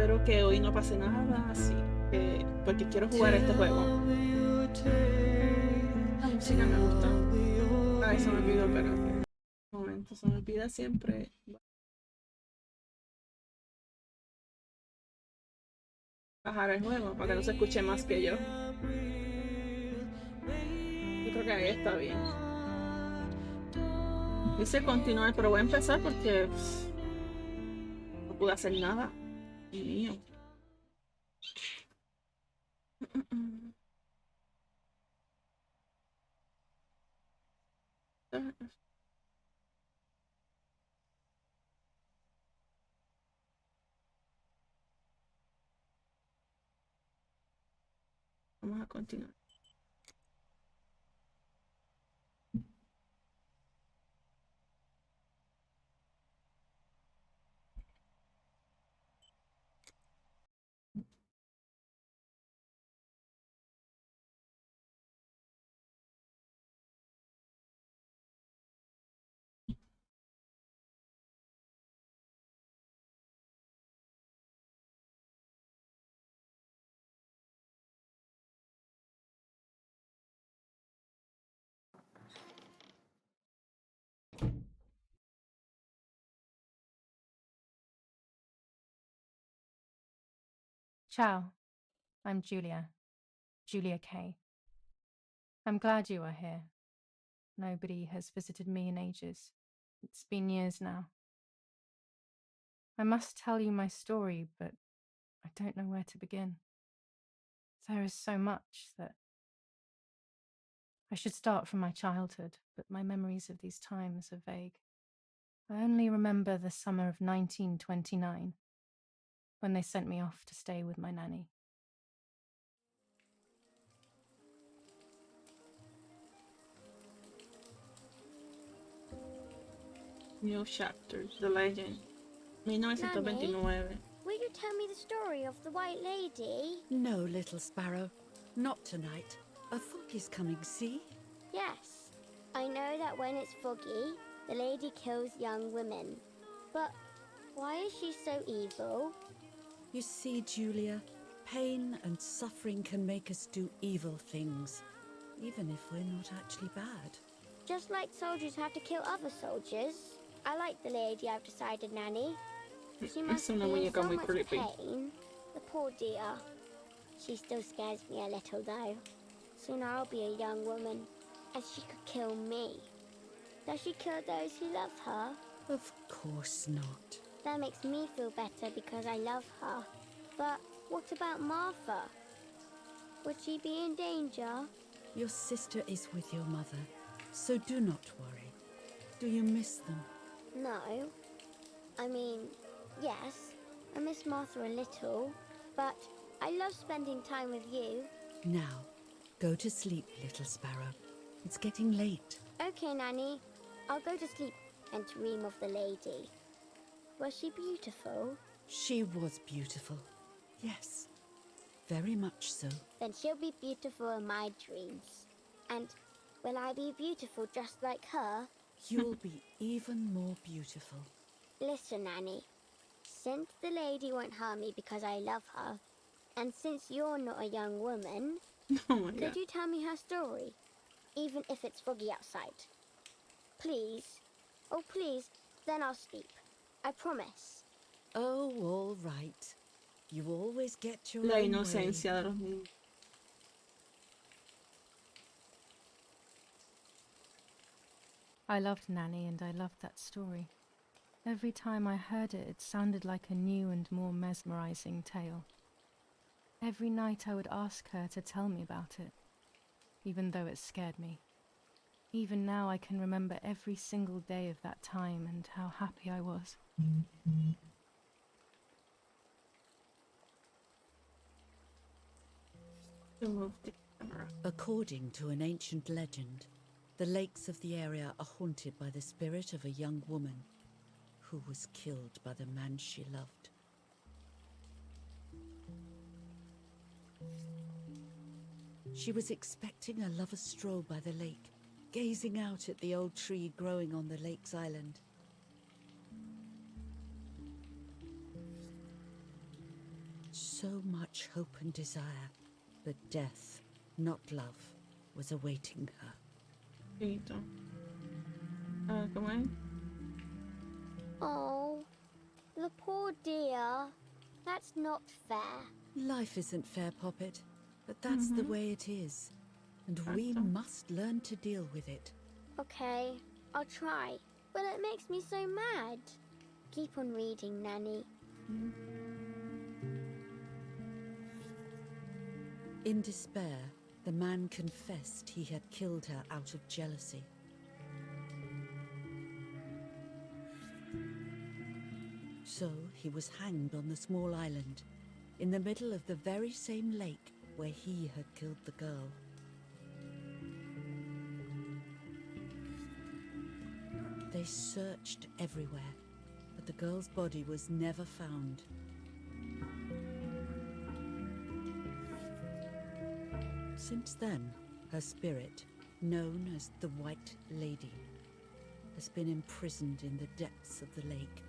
espero que hoy no pase nada así, porque quiero jugar este juego. La música me gusta. Ay, se me olvidó, espérate. Un momento, se me olvida siempre. Bajar el juego para que no se escuche más que yo. Yo creo que ahí está bien. Dice continuar, pero voy a empezar porque no pude hacer nada. Dios mío. Vamos a continuar. Ciao, I'm Julia K. I'm glad you are here. Nobody has visited me in ages. It's been years now. I must tell you my story, but I don't know where to begin. There is so much that I should start from my childhood, but my memories of these times are vague. I only remember the summer of 1929, when they sent me off to stay with my nanny. New chapters, The Legend. 1929. Nanny, will you tell me the story of the White Lady? No, little sparrow. Not tonight. A fog is coming, see? Yes. I know that when it's foggy, the lady kills young women. But why is she so evil? You see, Julia, pain and suffering can make us do evil things, even if we're not actually bad. Just like soldiers have to kill other soldiers. I like the lady, I've decided, Nanny. She must be in so much pain. The poor dear. She still scares me a little, though. Soon I'll be a young woman, and she could kill me. Does she kill those who love her? Of course not. That makes me feel better because I love her. But what about Martha? Would she be in danger? Your sister is with your mother, so do not worry. Do you miss them? No. I mean, yes, I miss Martha a little, but I love spending time with you. Now, go to sleep, little sparrow. It's getting late. Okay, Nanny. I'll go to sleep and dream of the lady. Was she beautiful? She was beautiful. Yes, very much so. Then she'll be beautiful in my dreams. And will I be beautiful just like her? You'll be even more beautiful. Listen, Nanny. Since the lady won't harm me because I love her, and since you're not a young woman, Oh my could God. you tell me her story? Even if it's foggy outside. Please. Oh, please. Then I'll sleep. I promise. Oh, all right. You always get your La own way. inocencia de los niños. I loved Nanny and I loved that story. Every time I heard it, it sounded like a new and more mesmerizing tale. Every night I would ask her to tell me about it, even though it scared me. Even now I can remember every single day of that time and how happy I was. To move the camera. According to an ancient legend, the lakes of the area are haunted by the spirit of a young woman who was killed by the man she loved. She was expecting a lover's stroll by the lake, gazing out at the old tree growing on the lake's island. So much hope and desire, but death, not love, was awaiting her. Finito. ¿Cómo es? Oh, the poor dear. That's not fair. Life isn't fair, Poppet, but that's the way it is. And we must learn to deal with it. Okay, I'll try. But it makes me so mad. Keep on reading, Nanny. In despair, the man confessed he had killed her out of jealousy. So he was hanged on the small island, in the middle of the very same lake where he had killed the girl. They searched everywhere, but the girl's body was never found. Since then, her spirit, known as the White Lady, has been imprisoned in the depths of the lake.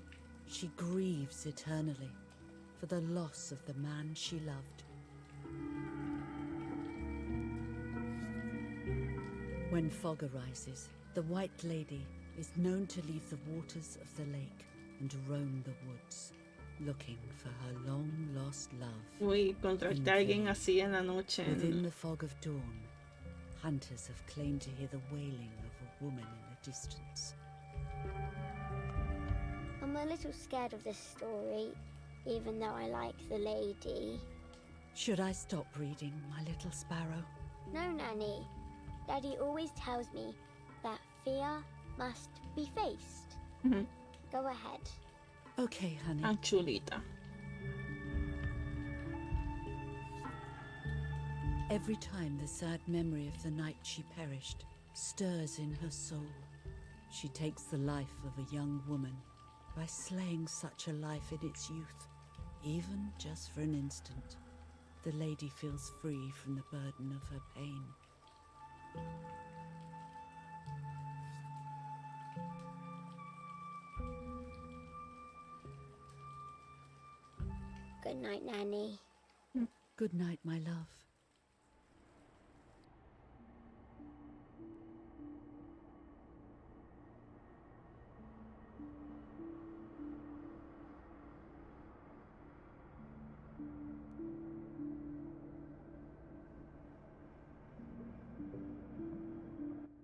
She grieves eternally for the loss of the man she loved. When fog arises, the White Lady is known to leave the waters of the lake and roam the woods, looking for her long-lost love. Uy, encontrarte a alguien así en la noche. Within the fog of dawn, hunters have claimed to hear the wailing of a woman in the distance. I'm a little scared of this story, even though I like the lady. Should I stop reading, my little sparrow? No, Nanny. Daddy always tells me that fear must be faced. Go ahead. Okay, honey. Ah, chulita. Every time the sad memory of the night she perished stirs in her soul, she takes the life of a young woman by slaying such a life in its youth. Even just for an instant, the lady feels free from the burden of her pain. Good night, Nanny. Good night, my love.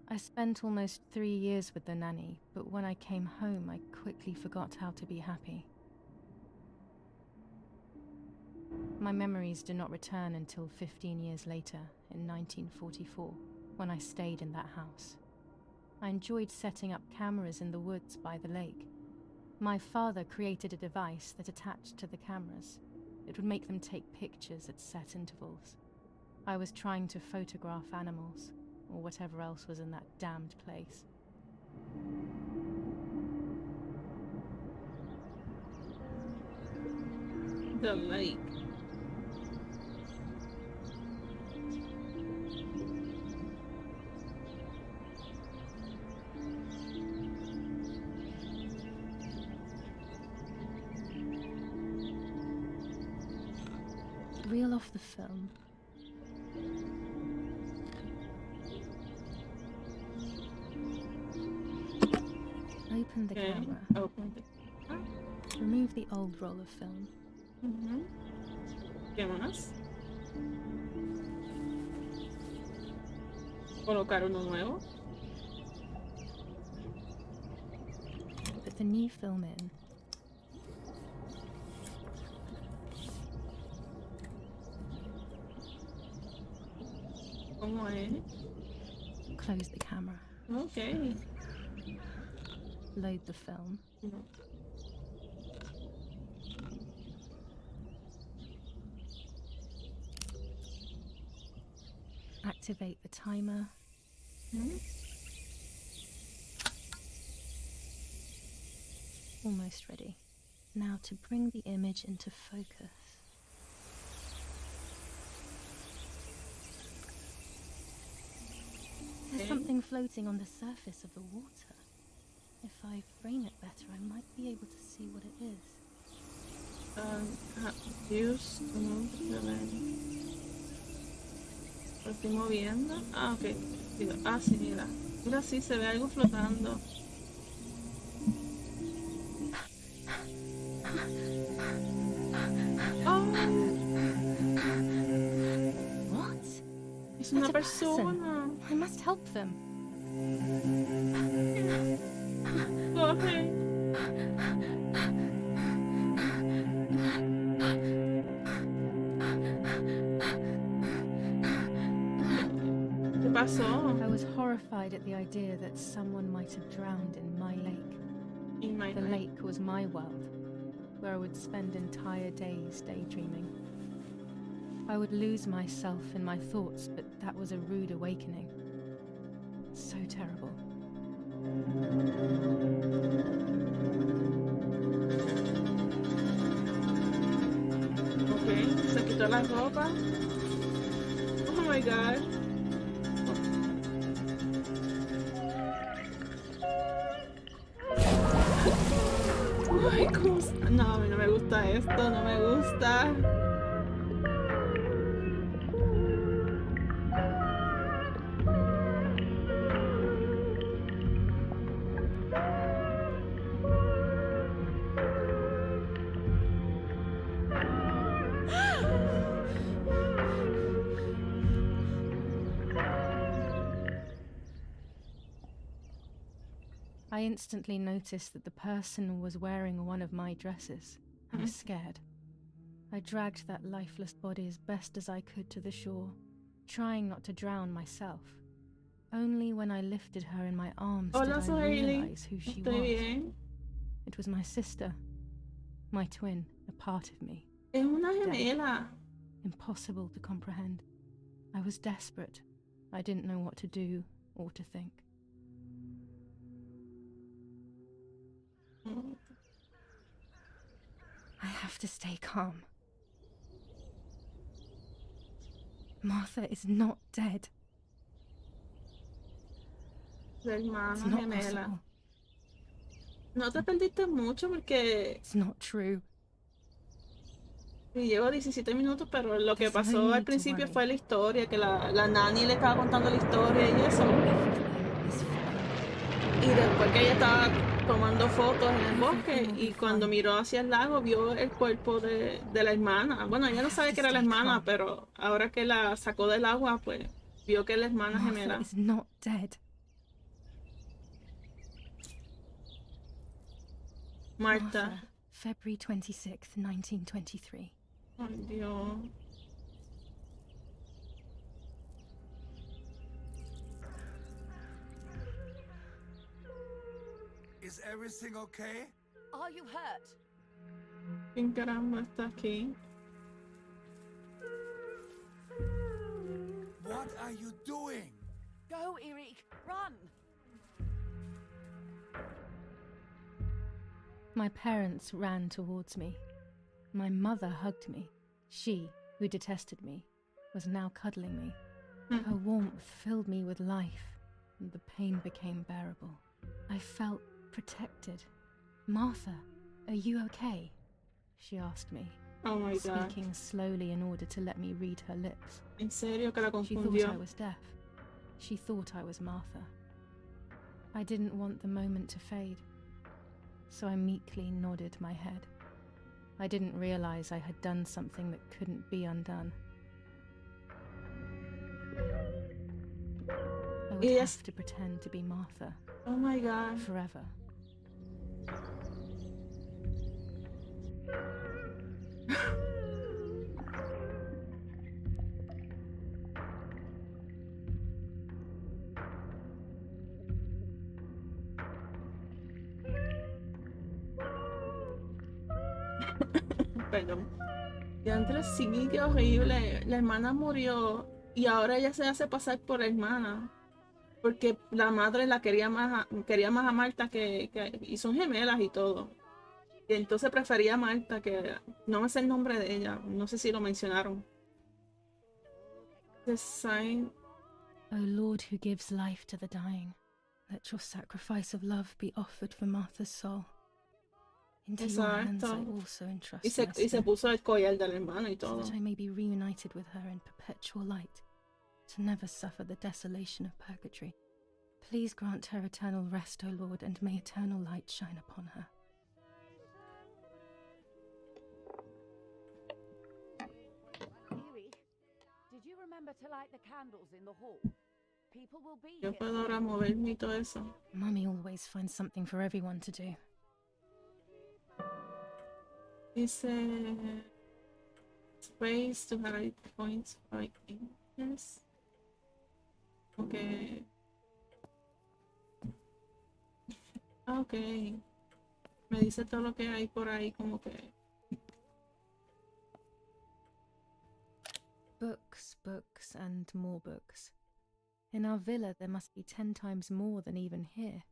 I spent almost 3 years with the nanny, but when I came home, I quickly forgot how to be happy. My memories do not return until 15 years later, in 1944, when I stayed in that house. I enjoyed setting up cameras in the woods by the lake. My father created a device that attached to the cameras. It would make them take pictures at set intervals. I was trying to photograph animals, or whatever else was in that damned place. The lake. Reel off the film. Open the camera. Open the... Remove the old roll of film. ¿Qué más? Colocar uno nuevo. Put the new film in. ¿Cómo es? Close the camera. Okay. Load the film. Activate the timer. Almost ready. Now to bring the image into focus. There's something floating on the surface of the water. If I frame it better, I might be able to see what it is. Use to move the lane. Lo estoy moviendo. Ah, ok. Digo, ah, sí, mira. Mira, sí, se ve algo flotando. Oh, What? es una That's a person. persona. I must help them. Corre. ¿Qué pasó? I was horrified at the idea that someone might have drowned in my lake. In my The life. lake was my world, where I would spend entire days daydreaming. I would lose myself in my thoughts, but that was a rude awakening. So terrible. Ok, se quitó la ropa. Oh my god. Ay, ¿cómo no, a mí no me gusta esto, no me gusta. I instantly noticed that the person was wearing one of my dresses. I was scared. I dragged that lifeless body as best as I could to the shore, trying not to drown myself. Only when I lifted her in my arms Hola, did I Sohaili. realize who she Estoy was. bien. It was my sister, my twin, a part of me. Es una gemela. Impossible to comprehend. I was desperate. I didn't know what to do or to think. I have to stay calm. Martha is not dead. De hermana It's not gemela. possible. No te perdiste mucho porque It's not true. llevo 17 minutos, pero lo que There's no pasó need al to principio worry. fue la historia, que la nani le estaba contando la historia y eso. Everything is fine. Y después que ella estaba tomando fotos en el bosque y cuando miró hacia el lago vio el cuerpo de la hermana. Bueno, ella no sabe que era la hermana, pero ahora que la sacó del agua, pues vio que es la hermana Martha gemela. is not dead. Marta. February 26th, 1923. Ay, Dios. Is everything okay? Are you hurt? ¿Quién caramba está aquí? What are you doing? Go, Eric, run! My parents ran towards me. My mother hugged me. She, who detested me, was now cuddling me. Her warmth filled me with life, and the pain became bearable. I felt protected. Martha, are you okay? She asked me, Oh my god. speaking slowly in order to let me read her lips. En serio que la She thought confundió. I was deaf. She thought I was Martha. I didn't want the moment to fade, so I meekly nodded my head. I didn't realize I had done something that couldn't be undone. I would Yes. have to pretend to be Martha Oh my god. forever. Perdón. Y antes sí, qué horrible. La hermana murió y ahora ella se hace pasar por la hermana. Porque la madre la quería más a Marta y son gemelas y todo. Y entonces prefería a Marta, que no me sé el nombre de ella. No sé si lo mencionaron. The sign. O Lord who gives life to the dying, let your sacrifice of love be offered for Martha's soul. Into your hands I Exacto. also entrust Y se Esther, puso el collar del hermano y so todo. that I may be reunited with her in perpetual light, to never suffer the desolation of purgatory. Please grant her eternal rest, O Lord, and may eternal light shine upon her. Eric, did you remember to light the candles in the hall? People will be Yo here. puedo ahora moverme y todo eso. Mummy always finds something for everyone to do. Dice space to hide points by inches. Ok. Ok. Me dice todo lo que hay por ahí, como que. Books, books, and more books. In our villa there must be 10 times more than even here.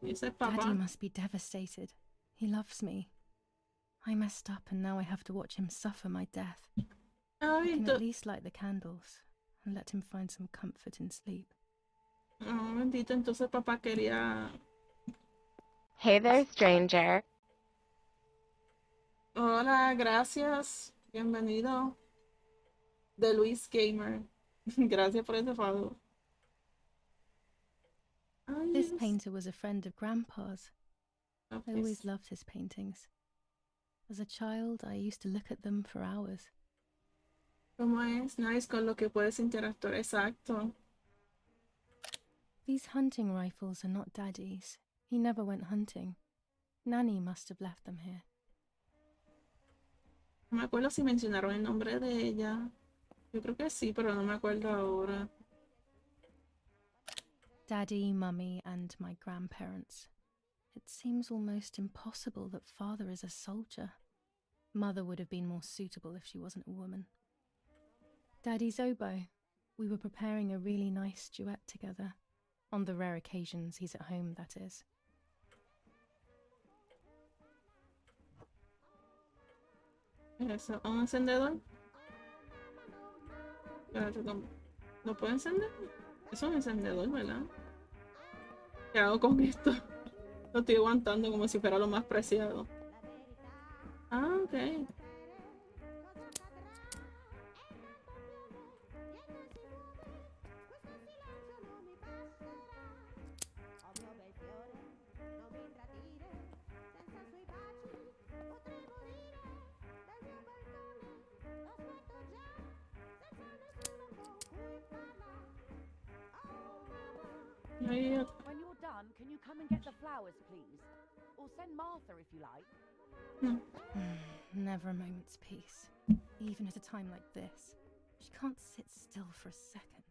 Dice papá. Daddy must be devastated. He loves me. I messed up and now I have to watch him suffer my death. I Ay, can at least light the candles and let him find some comfort in sleep. oh, bendito, entonces papá quería. Hey there, stranger. Hola, gracias. Bienvenido. De Luis Gamer. Gracias por ese favor. Ay, This Dios. painter was a friend of Grandpa's. I Okay. always loved his paintings. As a child, I used to look at them for hours. ¿Cómo es? Nice con lo que puedes interactuar. Exacto. These hunting rifles are not Daddy's. He never went hunting. Nanny must have left them here. No me acuerdo si mencionaron el nombre de ella. Yo creo que sí, pero no me acuerdo ahora. Daddy, Mummy, and my grandparents. It seems almost impossible that Father is a soldier. Mother would have been more suitable if she wasn't a woman. Daddy's oboe. We were preparing a really nice duet together. On the rare occasions he's at home, that is. ¿Eso? ¿Un encendedor? Espérate, ¿cómo? ¿Lo puedo encender? Es un encendedor, ¿verdad? ¿Qué hago con esto? Lo estoy aguantando como si fuera lo más preciado. Ah, ok. Ahí, When you're done, can you come and get the flowers, please? Or send Martha if you like. no. Never a moment's peace. Even at a time like this. She can't sit still for a second.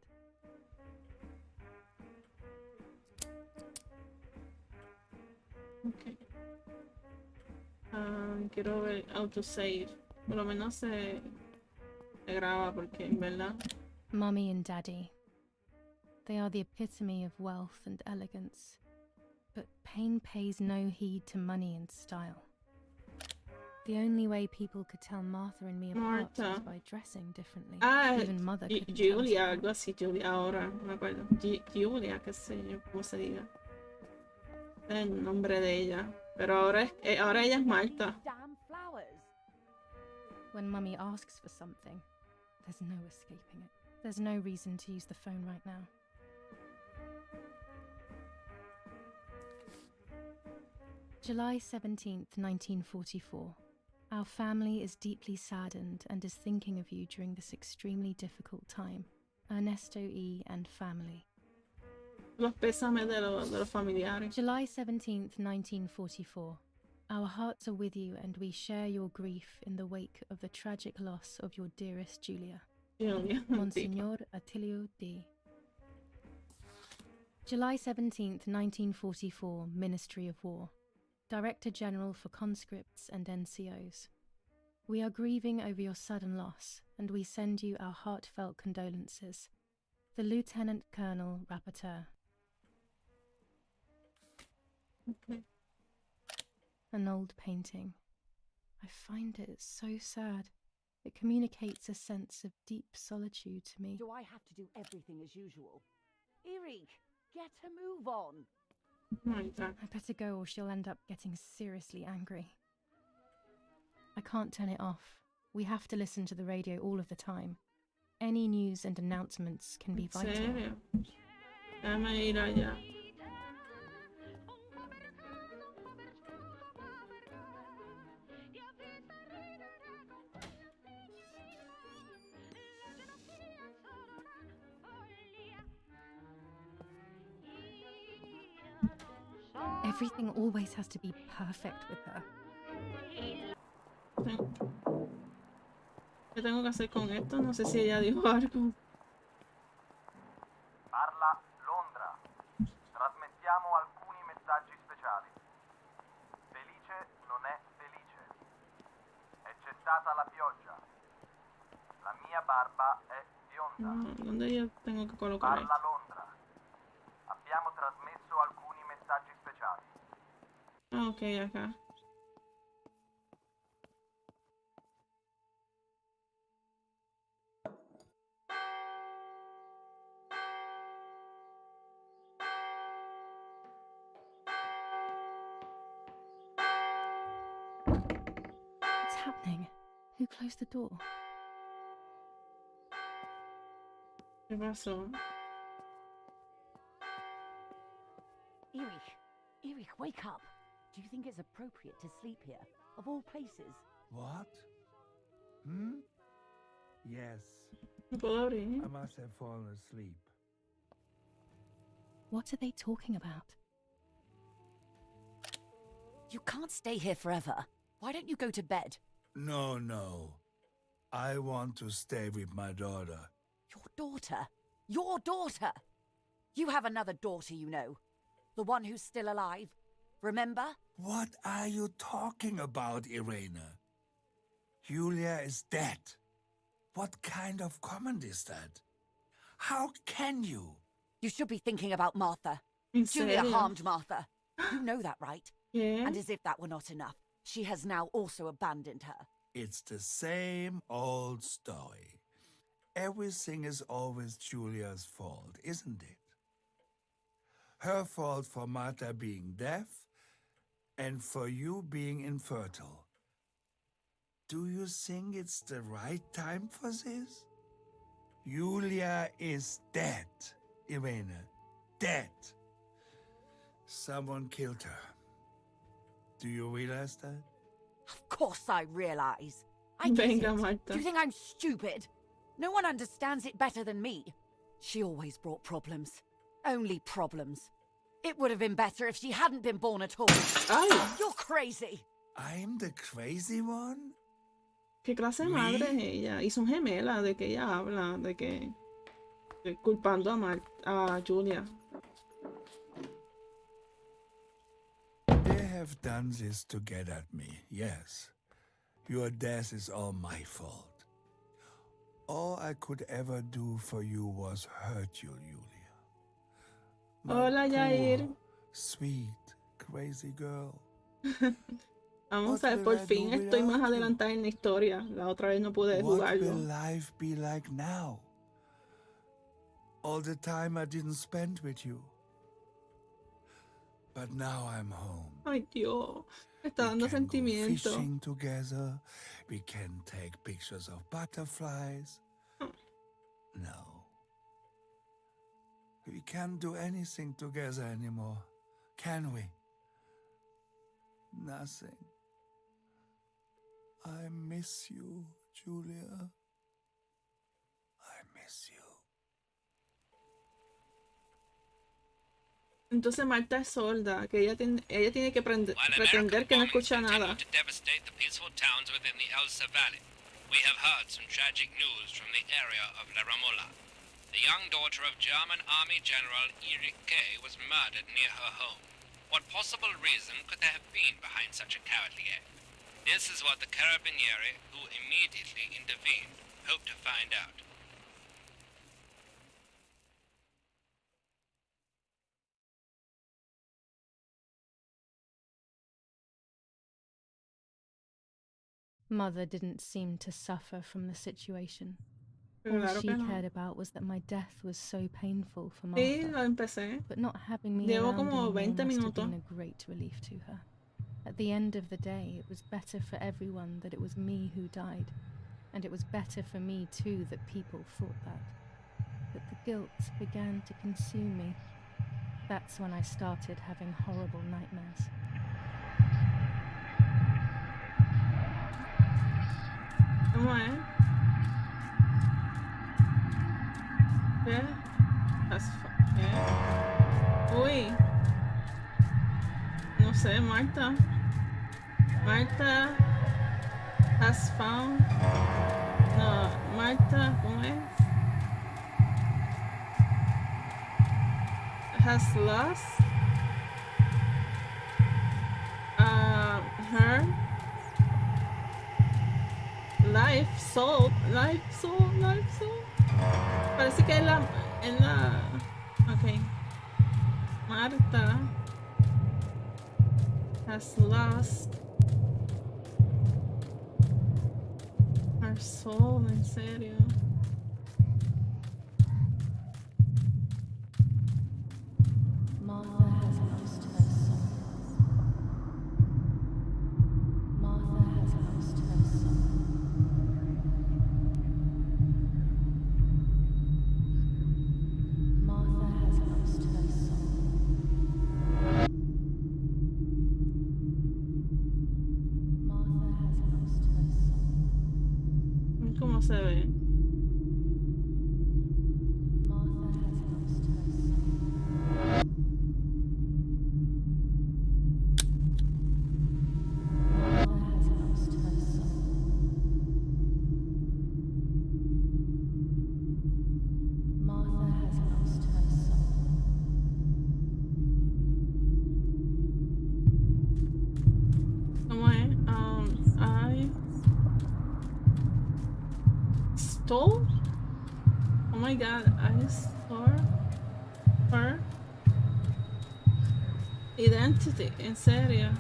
Ok. Quiero ver autosave. Por lo menos se graba porque en verdad. Mummy and Daddy. They are the epitome of wealth and elegance. But pain pays no heed to money and style. The only way people could tell Martha and me apart was Martha. by dressing differently. Ah, Even Mother couldn't tell us Julia, apart. algo así, Julia, ahora, no me acuerdo. Julia, qué sé yo, cómo se diga. El nombre de ella. Pero ahora, ahora ella es Marta. These damn flowers. When Mummy asks for something, there's no escaping it. There's no reason to use the phone right now. July 17th, 1944. Our family is deeply saddened and is thinking of you during this extremely difficult time. Ernesto E. and family. Los pésames de los familiares. July 17th, 1944. Our hearts are with you and we share your grief in the wake of the tragic loss of your dearest Julia. Julia. Monsignor Attilio D. July 17th, 1944, Ministry of War. Director General for Conscripts and NCOs. We are grieving over your sudden loss, and we send you our heartfelt condolences. The Lieutenant Colonel Rapporteur. Okay. An old painting. I find it so sad. It communicates a sense of deep solitude to me. Do I have to do everything as usual? Eric, get a move on. My God. I better go or she'll end up getting seriously angry. I can't turn it off. We have to listen to the radio all of the time. Any news and announcements can be ¿En vital. serio? Déjame ir allá. Everything always has to be perfect with her. ¿Qué tengo que hacer con esto? No sé si ella dijo algo. Parla Londra. Trasmettiamo alcuni messaggi speciali. Felice non è felice. È cessata la pioggia. La mia barba è bionda. ¿Dónde yo tengo que colocar Parla esto? Londra. Abbiamo trasmesso alcuni messaggi speciali. Ah, ok, acá. What's happening? Who closed the door? ¿Qué pasó? Erich, wake up. Do you think it's appropriate to sleep here, of all places? What? Hmm? Yes. ¿Me puedo abrir? I must have fallen asleep. What are they talking about? You can't stay here forever. Why don't you go to bed? No, no. I want to stay with my daughter. Your daughter? Your daughter? You have another daughter, you know. The one who's still alive. Remember? What are you talking about, Irena? Julia is dead. What kind of comment is that? How can you? You should be thinking about Martha. ¿En Julia serio? harmed Martha. You know that, right? ¿Qué? And as if that were not enough, she has now also abandoned her. It's the same old story. Everything is always Julia's fault, isn't it? Her fault for Martha being deaf and for you being infertile. Do you think it's the right time for this? Julia is dead, Irene. Dead. Someone killed her. Do you realize that? Of course I realize. I get Venga, it. Marta. Do you think I'm stupid? No one understands it better than me. She always brought problems. Only problems. It would have been better if she hadn't been born at all. ¡Ay! You're crazy. I'm the crazy one? ¿Qué clase de ¿Me? madre es ella? Y son gemelas, de que ella habla, de que... culpando a Julia. They have done this to get at me, yes. Your death is all my fault. All I could ever do for you was hurt you, Julia. My Hola, Yair. poor, sweet, crazy girl. Vamos What a ver, will por I fin do estoy más without you? adelantada en la historia. La otra vez no pude What jugarlo. will life be like now? All the time I didn't spend with you. But now I'm home. Ay, Dios. Me está We dando can go sentimiento. fishing together. We can take pictures of butterflies. No. We can't do anything together anymore, can we? Nothing. I miss you, Julia. I miss you. Entonces Marta es sorda, que ella tiene que While pretender American que no bombings escucha continue nada. to devastate the peaceful towns within the Elsa Valley, we have heard some tragic news from the area of La Ramola. The young daughter of German Army General Erich K. was murdered near her home. What possible reason could there have been behind such a cowardly act? This is what the Carabinieri, who immediately intervened, hope to find out. Mother didn't seem to suffer from the situation. All Claro she que no. cared about was that my death was so painful for Sí, Martha. lo empecé. But not having me Llevo around como anymore 20 must have minutos. been a great relief to her. At the end of the day, it was better for everyone that it was me who died, and it was better for me too that people thought that. But the guilt began to consume me. That's when I started having horrible nightmares. ¿Cómo es? ¿Qué? ¿Qué? Uy. No sé, Marta. Marta has found. No, Marta, ¿cómo es? Has lost her life soul. Parece que en la. Ok. Marta has lost her soul, en serio. Martha has lost her soul. Martha has lost her soul. Martha has lost her soul. Martha has lost her soul. ¿Cómo se ve? Martha has lost her soul. Martha has lost her soul. Martha has lost her soul. ¿Cómo es? I stole? Oh my god, I stole her identity, en serio.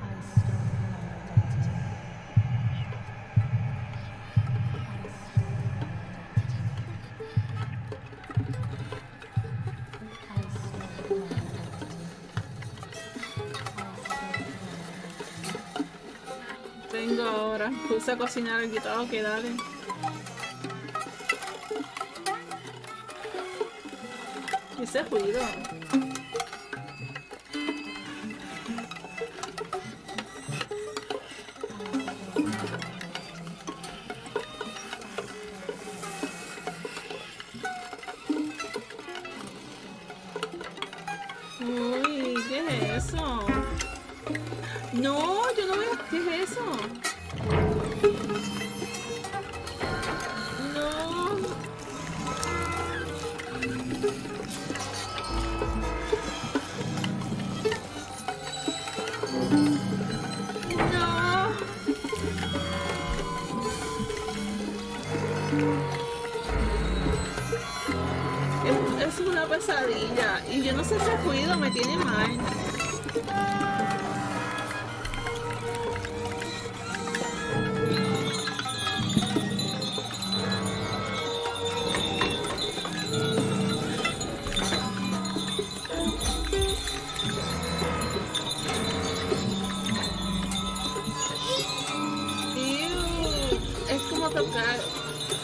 I stole her identity. I stole her identity. I stole her identity. I stole her identity. Vengo ahora. Puse a cocinar el guitarro, que dale. ¿Y ese ruido? Uy, ¿qué es eso? No, yo no veo. ¿Qué es eso? No. No. Es una pesadilla. Y yo no sé, ese ruido me tiene mal. Es como tocar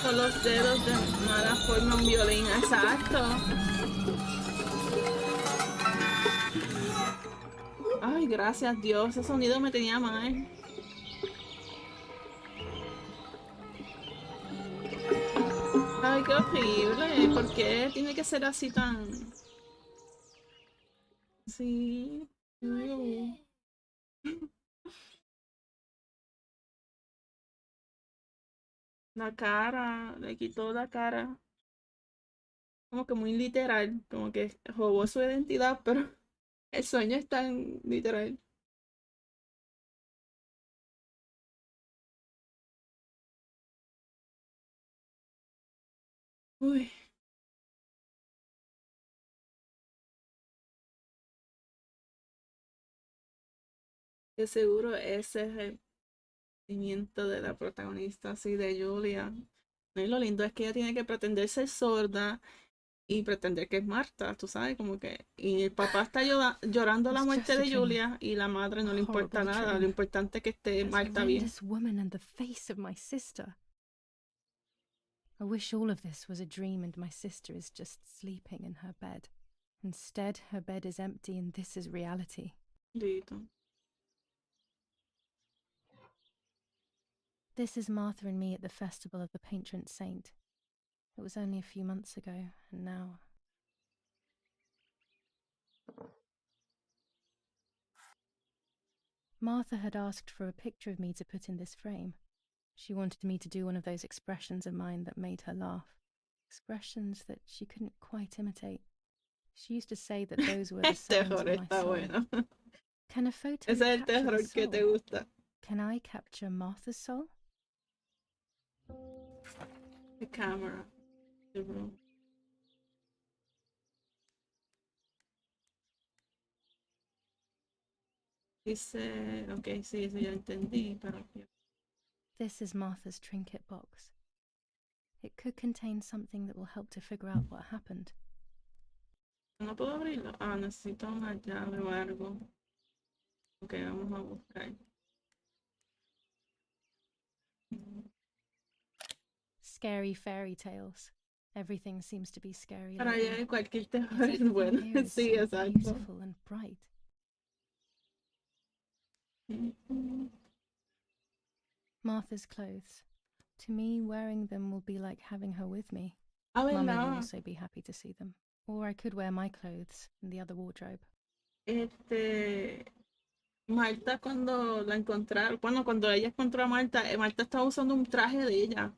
con los dedos de mala forma un violín. Exacto. Ay, gracias Dios, ese sonido me tenía mal. Ay, qué horrible. ¿Por qué tiene que ser así tan... Sí. La cara, le quitó la cara. Como que muy literal, como que robó su identidad, pero el sueño es tan literal. Uy, de seguro ese es sentimiento de la protagonista, así de Julia. Y lo lindo es que ella tiene que pretender ser sorda y pretender que es Marta, tú sabes, como que... Y el papá está llorando la It's muerte just a de dream. Julia y la madre no A le importa horrible nada. Lo dream. importante es que esté That Marta bien. horrendous woman and the face of my sister. I wish all of this was a dream and my sister is just sleeping in her bed. Instead, her bed is empty and this is reality. Listo. This is Martha and me at the festival of the patron saint. It was only a few months ago, and now... Martha had asked for a picture of me to put in this frame. She wanted me to do one of those expressions of mine that made her laugh. Expressions that she couldn't quite imitate. She used to say that those were the El sounds terror of my está soul. bueno. Can a photo Ese es el capture the terror que te soul? gusta. Can I capture Martha's soul? The camera. The room. Dice, ok, sí, eso ya entendí, pero This is Martha's trinket box. It could contain something that will help to figure out what happened. no puedo abrirlo. Ah, necesito una llave o algo. Ok, vamos a buscar. Scary fairy tales. Everything seems to be scary Para lately. allá cualquier Yet terror es everything bueno. here is Sí, so exacto. beautiful and bright. Martha's clothes. To me, wearing them will be like having her with me. Ah, Mummy will ¿verdad? also be happy to see them. Or I could wear my clothes in the other wardrobe. Marta cuando la encontraron, bueno, cuando ella encontró a Marta, Marta estaba usando un traje de ella.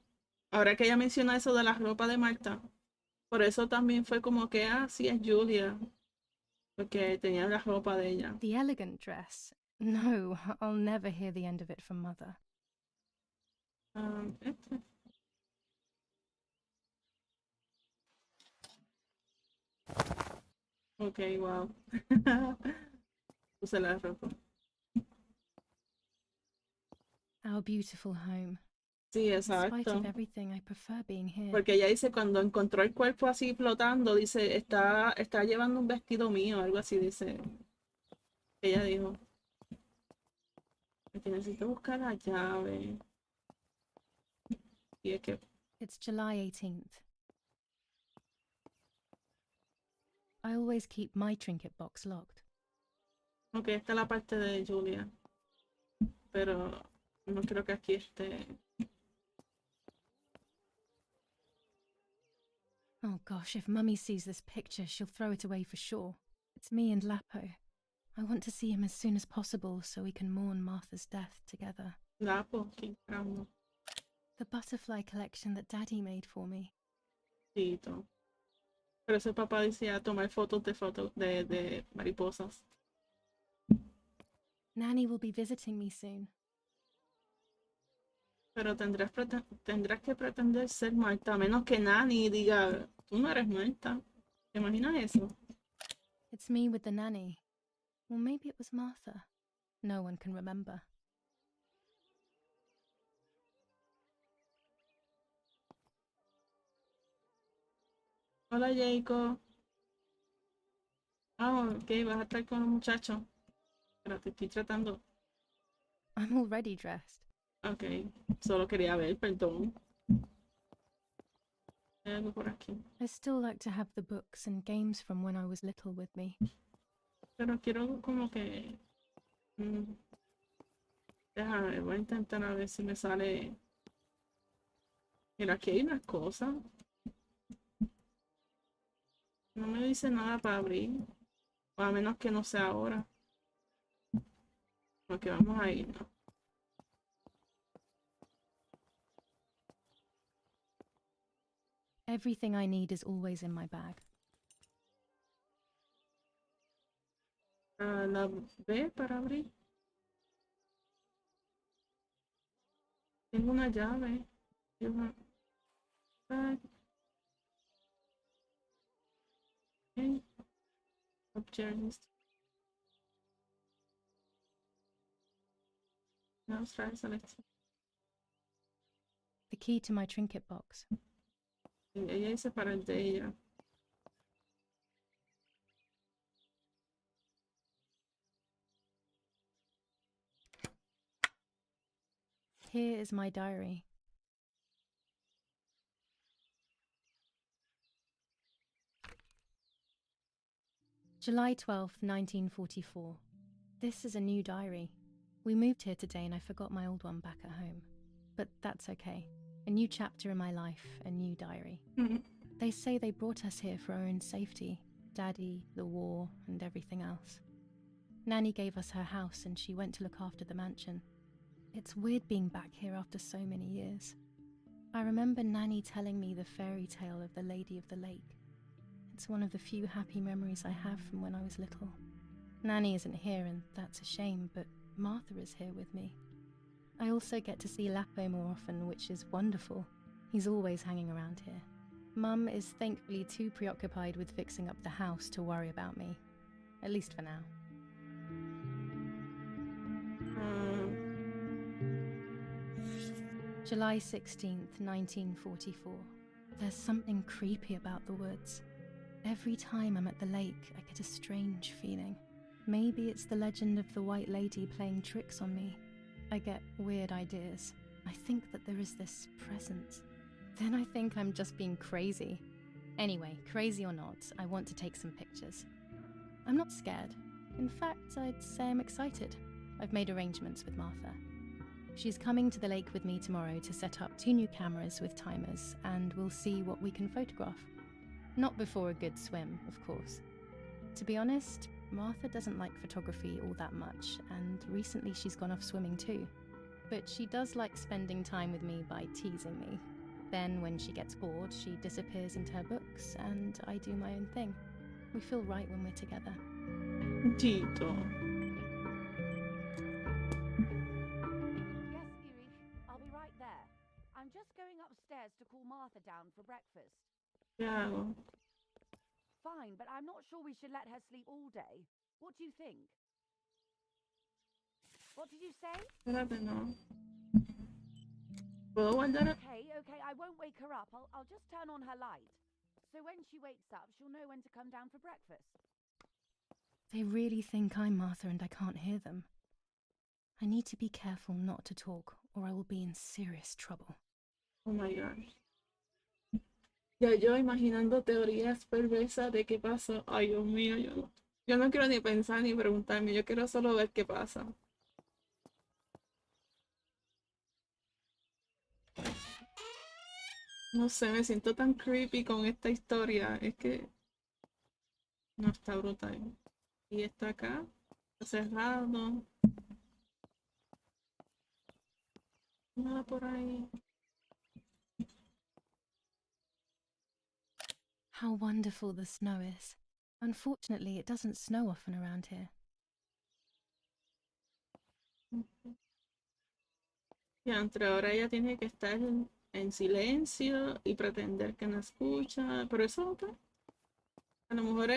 Ahora que ella menciona eso de la ropa de Marta, por eso también fue como que, ah, sí, es Julia, porque tenía la ropa de ella. The elegant dress. No, I'll never hear the end of it from Mother. Ah, Ok, wow. Puse la ropa. Our beautiful home. Sí, In spite exacto. of everything, I prefer being here. Porque ella dice, cuando encontró el cuerpo así flotando, dice, está llevando un vestido mío, algo así, dice. Ella dijo, que necesito buscar la llave. Y es que, It's July 18th. I always keep my trinket box locked. ok, esta es la parte de Julia. Pero no creo que aquí esté. Oh gosh, if Mummy sees this picture, she'll throw it away for sure. It's me and Lapo. I want to see him as soon as possible so we can mourn Martha's death together. Lapo, qué caramba. The butterfly collection that Daddy made for me. Tito. Pero ese papá decía tomar fotos de mariposas. Nanny will be visiting me soon. Pero tendrás que pretender ser Marta, a menos que Nani diga, tú no eres Marta. ¿Te imaginas eso? It's me with the nanny. Or maybe it was Martha. No one can remember. Hola, Jacob. Ah, ok, vas a estar con un muchacho. Pero te estoy tratando. I'm already dressed. Ok, solo quería ver, perdón. Hay algo por aquí. I still like to have the books and games from when I was little with me. Pero quiero como que... Déjame, voy a intentar a ver si me sale... Mira, aquí hay unas cosas. No me dice nada para abrir. O a menos que no sea ahora. Ok, vamos a ir, ¿no? Everything I need is always in my bag. La B para abrir. Tengo una llave. Okay. Objects. Vamos a select. The key to my trinket box. Y ella dice para el de ella. Here is my diary. July 12th, 1944. This is a new diary. We moved here today and I forgot my old one back at home. But that's okay. A new chapter in my life, a new diary. They say they brought us here for our own safety. Daddy, the war, and everything else. Nanny gave us her house and she went to look after the mansion. It's weird being back here after so many years. I remember Nanny telling me the fairy tale of the Lady of the Lake. It's one of the few happy memories I have from when I was little. Nanny isn't here and that's a shame, but Martha is here with me. I also get to see Lapo more often, which is wonderful. He's always hanging around here. Mum is thankfully too preoccupied with fixing up the house to worry about me. At least for now. July 16th, 1944. There's something creepy about the woods. Every time I'm at the lake, I get a strange feeling. Maybe it's the legend of the White Lady playing tricks on me. I get weird ideas. I think that there is this presence. Then I think I'm just being crazy. Anyway, crazy or not, I want to take some pictures. I'm not scared. In fact, I'd say I'm excited. I've made arrangements with Martha. She's coming to the lake with me tomorrow to set up 2 new cameras with timers, and we'll see what we can photograph. Not before a good swim, of course. To be honest, Martha doesn't like photography all that much, and recently she's gone off swimming too. But she does like spending time with me by teasing me. Then when she gets bored, she disappears into her books, and I do my own thing. We feel right when we're together. Tito. Yes, Erich, I'll be right there. I'm just going upstairs to call Martha down for breakfast. ¿Qué hago? Fine, but I'm not sure we should let her sleep all day. What do you think? What did you say? Espérate, no. ¿Puedo guardar? Okay, I won't wake her up. I'll just turn on her light. So when she wakes up, she'll know when to come down for breakfast. They really think I'm Martha and I can't hear them. I need to be careful not to talk, or I will be in serious trouble. Oh my gosh. Ya yo imaginando teorías perversas de qué pasó. Ay, Dios mío, yo no quiero ni pensar ni preguntarme. Yo quiero solo ver qué pasa. No sé, me siento tan creepy con esta historia. Es que no está brutal. Y está acá, está cerrado. Nada por ahí. How wonderful the snow is. Unfortunately, it doesn't snow often around here. Y entre ahora ella tiene que estar en silencio y pretender que no escucha. Pero eso, pues, a lo mejor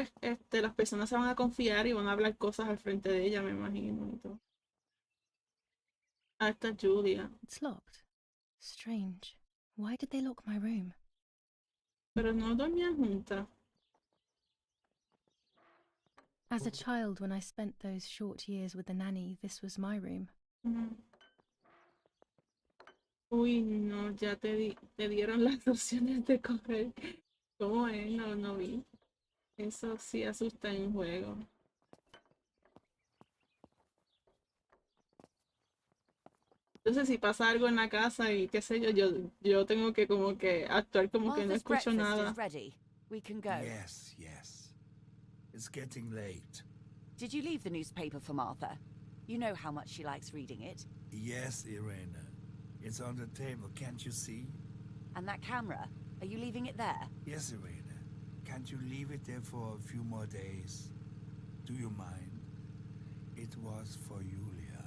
las personas se van a confiar y van a hablar cosas al frente de ella, me imagino. Y todo. Ah, esta es Julia. It's locked. Strange. Why did they lock my room? Pero no dormían juntas. As a child, when I spent those short years with the nanny, this was my room. Uy, no, ya te dieron las opciones de coger. ¿Cómo es? No vi. Eso sí asusta en juego. Entonces, si pasa algo en la casa y qué sé yo tengo que como que actuar como que no Martha's escucho breakfast nada. is ready. We can go. Yes. It's getting late. Did you leave the newspaper for Martha? You know how much she likes reading it. Yes, Irena. It's on the table, can't you see? And that camera, are you leaving it there? Yes, Irena. Can't you leave it there for a few more days? Do you mind? It was for Julia.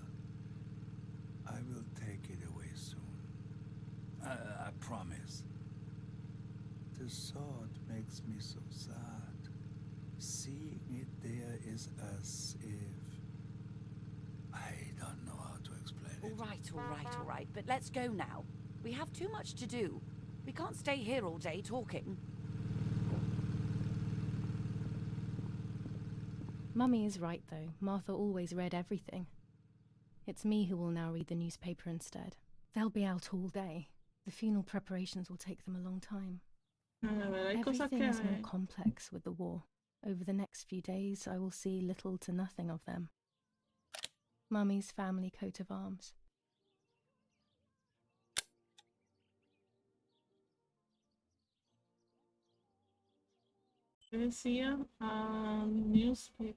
I will take it away soon. I promise. The thought makes me so sad. Seeing it there is as if... I don't know how to explain it. All right. But let's go now. We have too much to do. We can't stay here all day talking. Mummy is right, though. Martha always read everything. It's me who will now read the newspaper instead. They'll be out all day. The funeral preparations will take them a long time. Everything is more complex with the war. Over the next few days, I will see little to nothing of them. Mummy's family coat of arms. ¿Qué decía? Newspaper.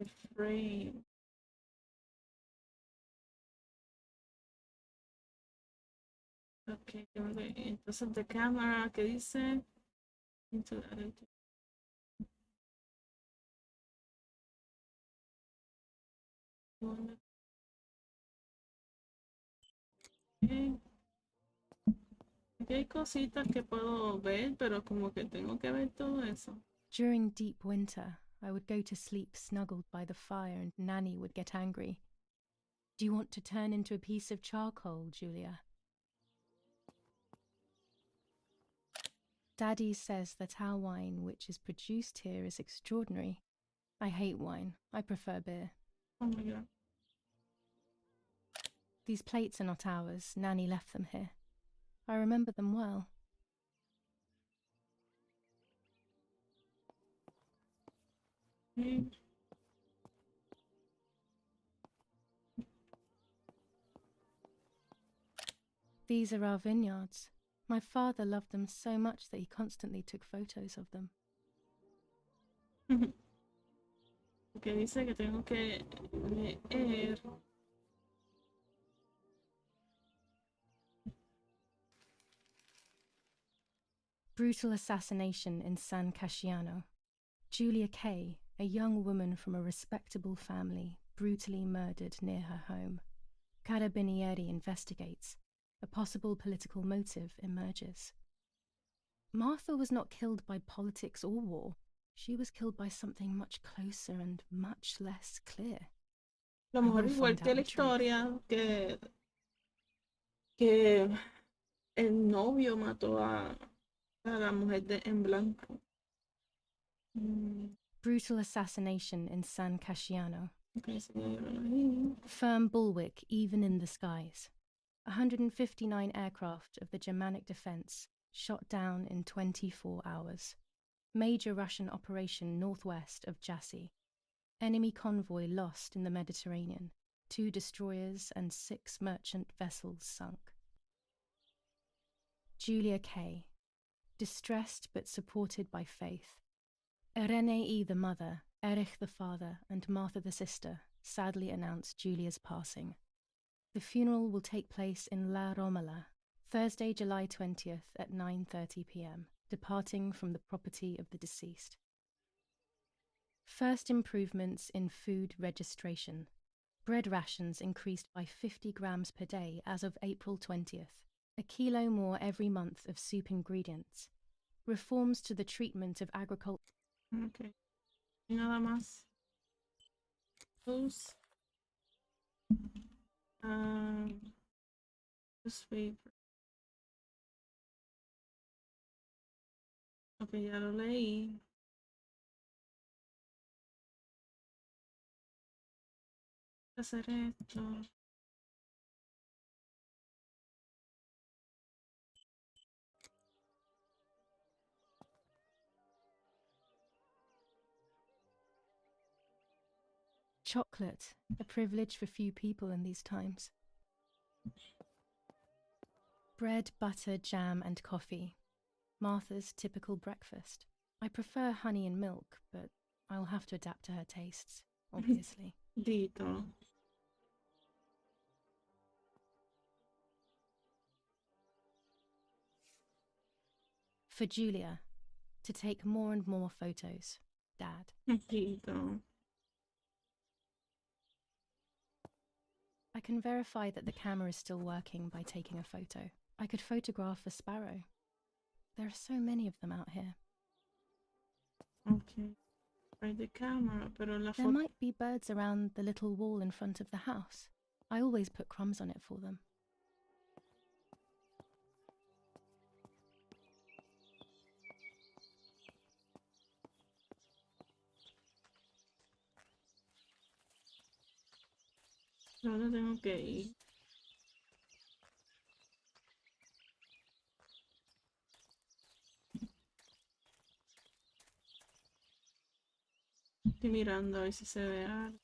Afraid. Ok, entonces de cámara, ¿qué dice? Into the attitude. Okay. Aquí hay cositas que puedo ver, pero como que tengo que ver todo eso. During deep winter, I would go to sleep snuggled by the fire and Nanny would get angry. Do you want to turn into a piece of charcoal, Julia? Daddy says that our wine, which is produced here, is extraordinary. I hate wine. I prefer beer. Oh my god. These plates are not ours. Nanny left them here. I remember them well. Okay. These are our vineyards. My father loved them so much that he constantly took photos of them. Porque dice que tengo que leer. Brutal assassination in San Casciano. Julia Kay, a young woman from a respectable family, brutally murdered near her home. Carabinieri investigates. A possible political motive emerges. Martha was not killed by politics or war. She was killed by something much closer and much less clear. A lo mejor igual que la historia que el novio mató a la mujer en blanco. Brutal assassination in San Casciano. Okay, so ahí. Firm bulwark even in the skies. 159 aircraft of the Germanic defense shot down in 24 hours. Major Russian operation northwest of Jassy. Enemy convoy lost in the Mediterranean. 2 destroyers and 6 merchant vessels sunk. Julia Kay. Distressed but supported by faith. Irenei the mother, Erich the father, and Martha the sister sadly announced Julia's passing. The funeral will take place in La Romola, Thursday, July 20th at 9:30 p.m., departing from the property of the deceased. First improvements in food registration. Bread rations increased by 50 grams per day as of April 20th, a kilo more every month of soup ingredients. Reforms to the treatment of agriculture. Okay. Y nada más. Those. Newspaper. Ok, ya lo leí. Voy a hacer esto. Chocolate, a privilege for few people in these times. Bread, butter, jam, and coffee. Martha's typical breakfast. I prefer honey and milk, but I'll have to adapt to her tastes, obviously. Dito. For Julia, to take more and more photos. Dad. Dito. I can verify that the camera is still working by taking a photo. I could photograph a sparrow. There are so many of them out here. Ok. Right, the camera, pero la There foto. might be birds around the little wall in front of the house. I always put crumbs on it for them. ¿Dónde tengo que ir? Estoy mirando a ver si se ve algo.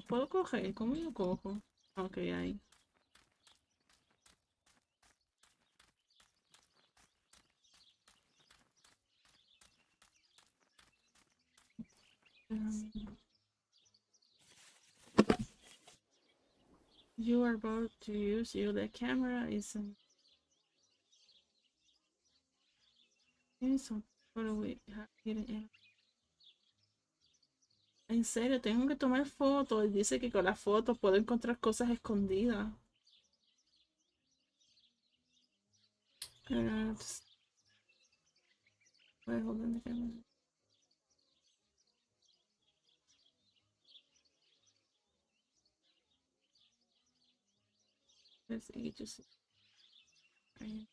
¿Puedo coger? ¿Cómo yo cojo? Ok, ahí. You are about to use the camera isn't. Eso, pero en serio, tengo que tomar fotos. Y dice que con las fotos puedo encontrar cosas escondidas. Wait, hold on the camera. Let's see, just right.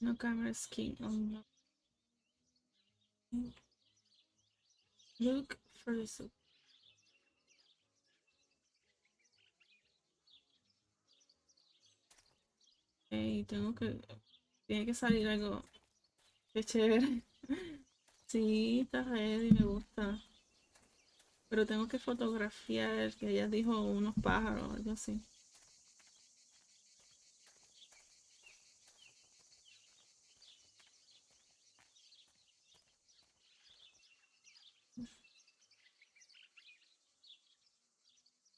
No camera skin. Oh no. Look for the soup. Hey, tiene que salir algo. Qué chévere. Sí, está ready, me gusta. Pero tengo que fotografiar, que ella dijo unos pájaros, algo así.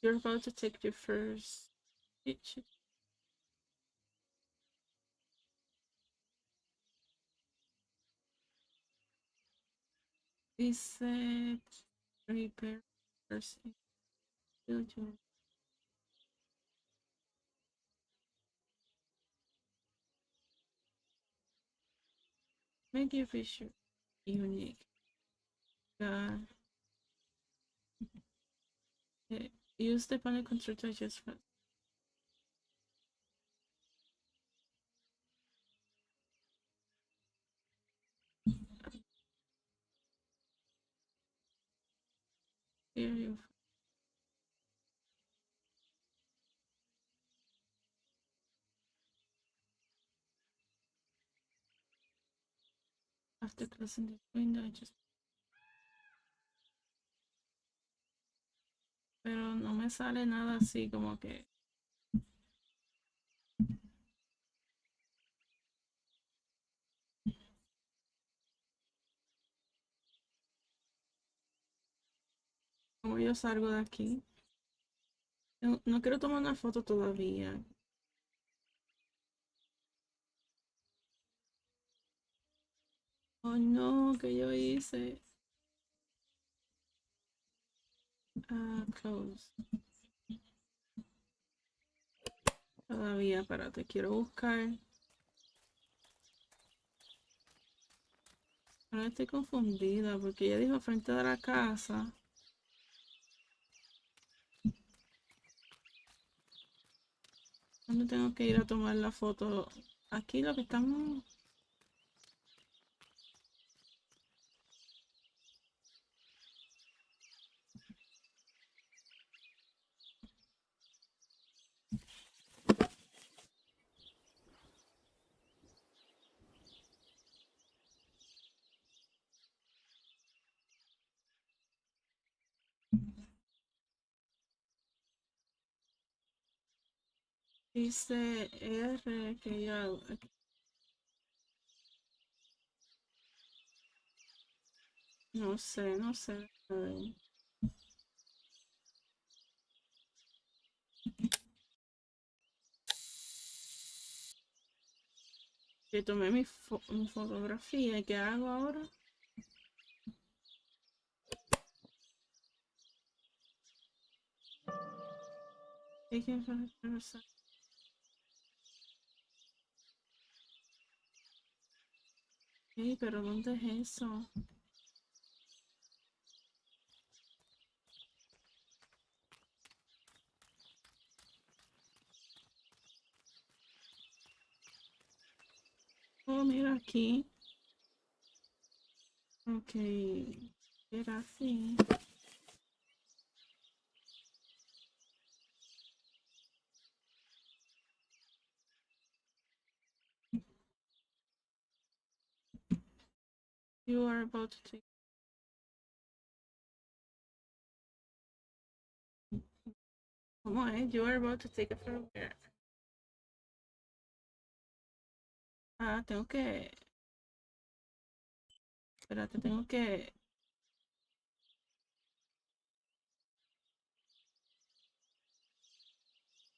You're about to take your first picture. Dice prepare person. Make your picture unique. God. Use the panel control to adjust for. Here you after closing the window, just. Pero no me sale nada así como que. Como yo salgo de aquí. No quiero tomar una foto todavía. Oh no, que yo hice. Close. Todavía, espérate, quiero buscar. Ahora estoy confundida porque ella dijo frente de la casa. ¿Dónde tengo que ir a tomar la foto? Aquí lo que estamos. Dice R que ya. No sé, no sé. A ver. Que tomé mi fotografía y ¿qué hago ahora? Ok, Ey, pero ¿dónde es eso? Oh, mira aquí. Ok. Era así. You are about to take. ¿Cómo es? You are about to take a photo. Ah, tengo que. Espérate, tengo que.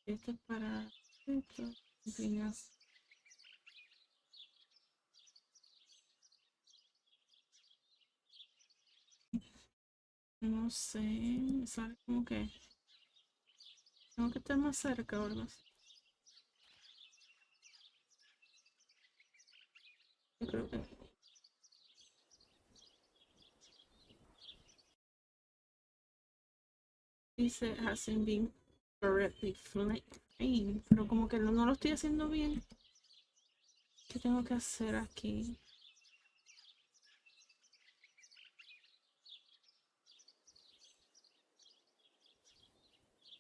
Esto es para. Esto. Enseñas. No sé. Me sale como que. Tengo que estar más cerca o algo así. Yo creo que. Dice hasn't been correctly framed. Pero como que no lo estoy haciendo bien. ¿Qué tengo que hacer aquí?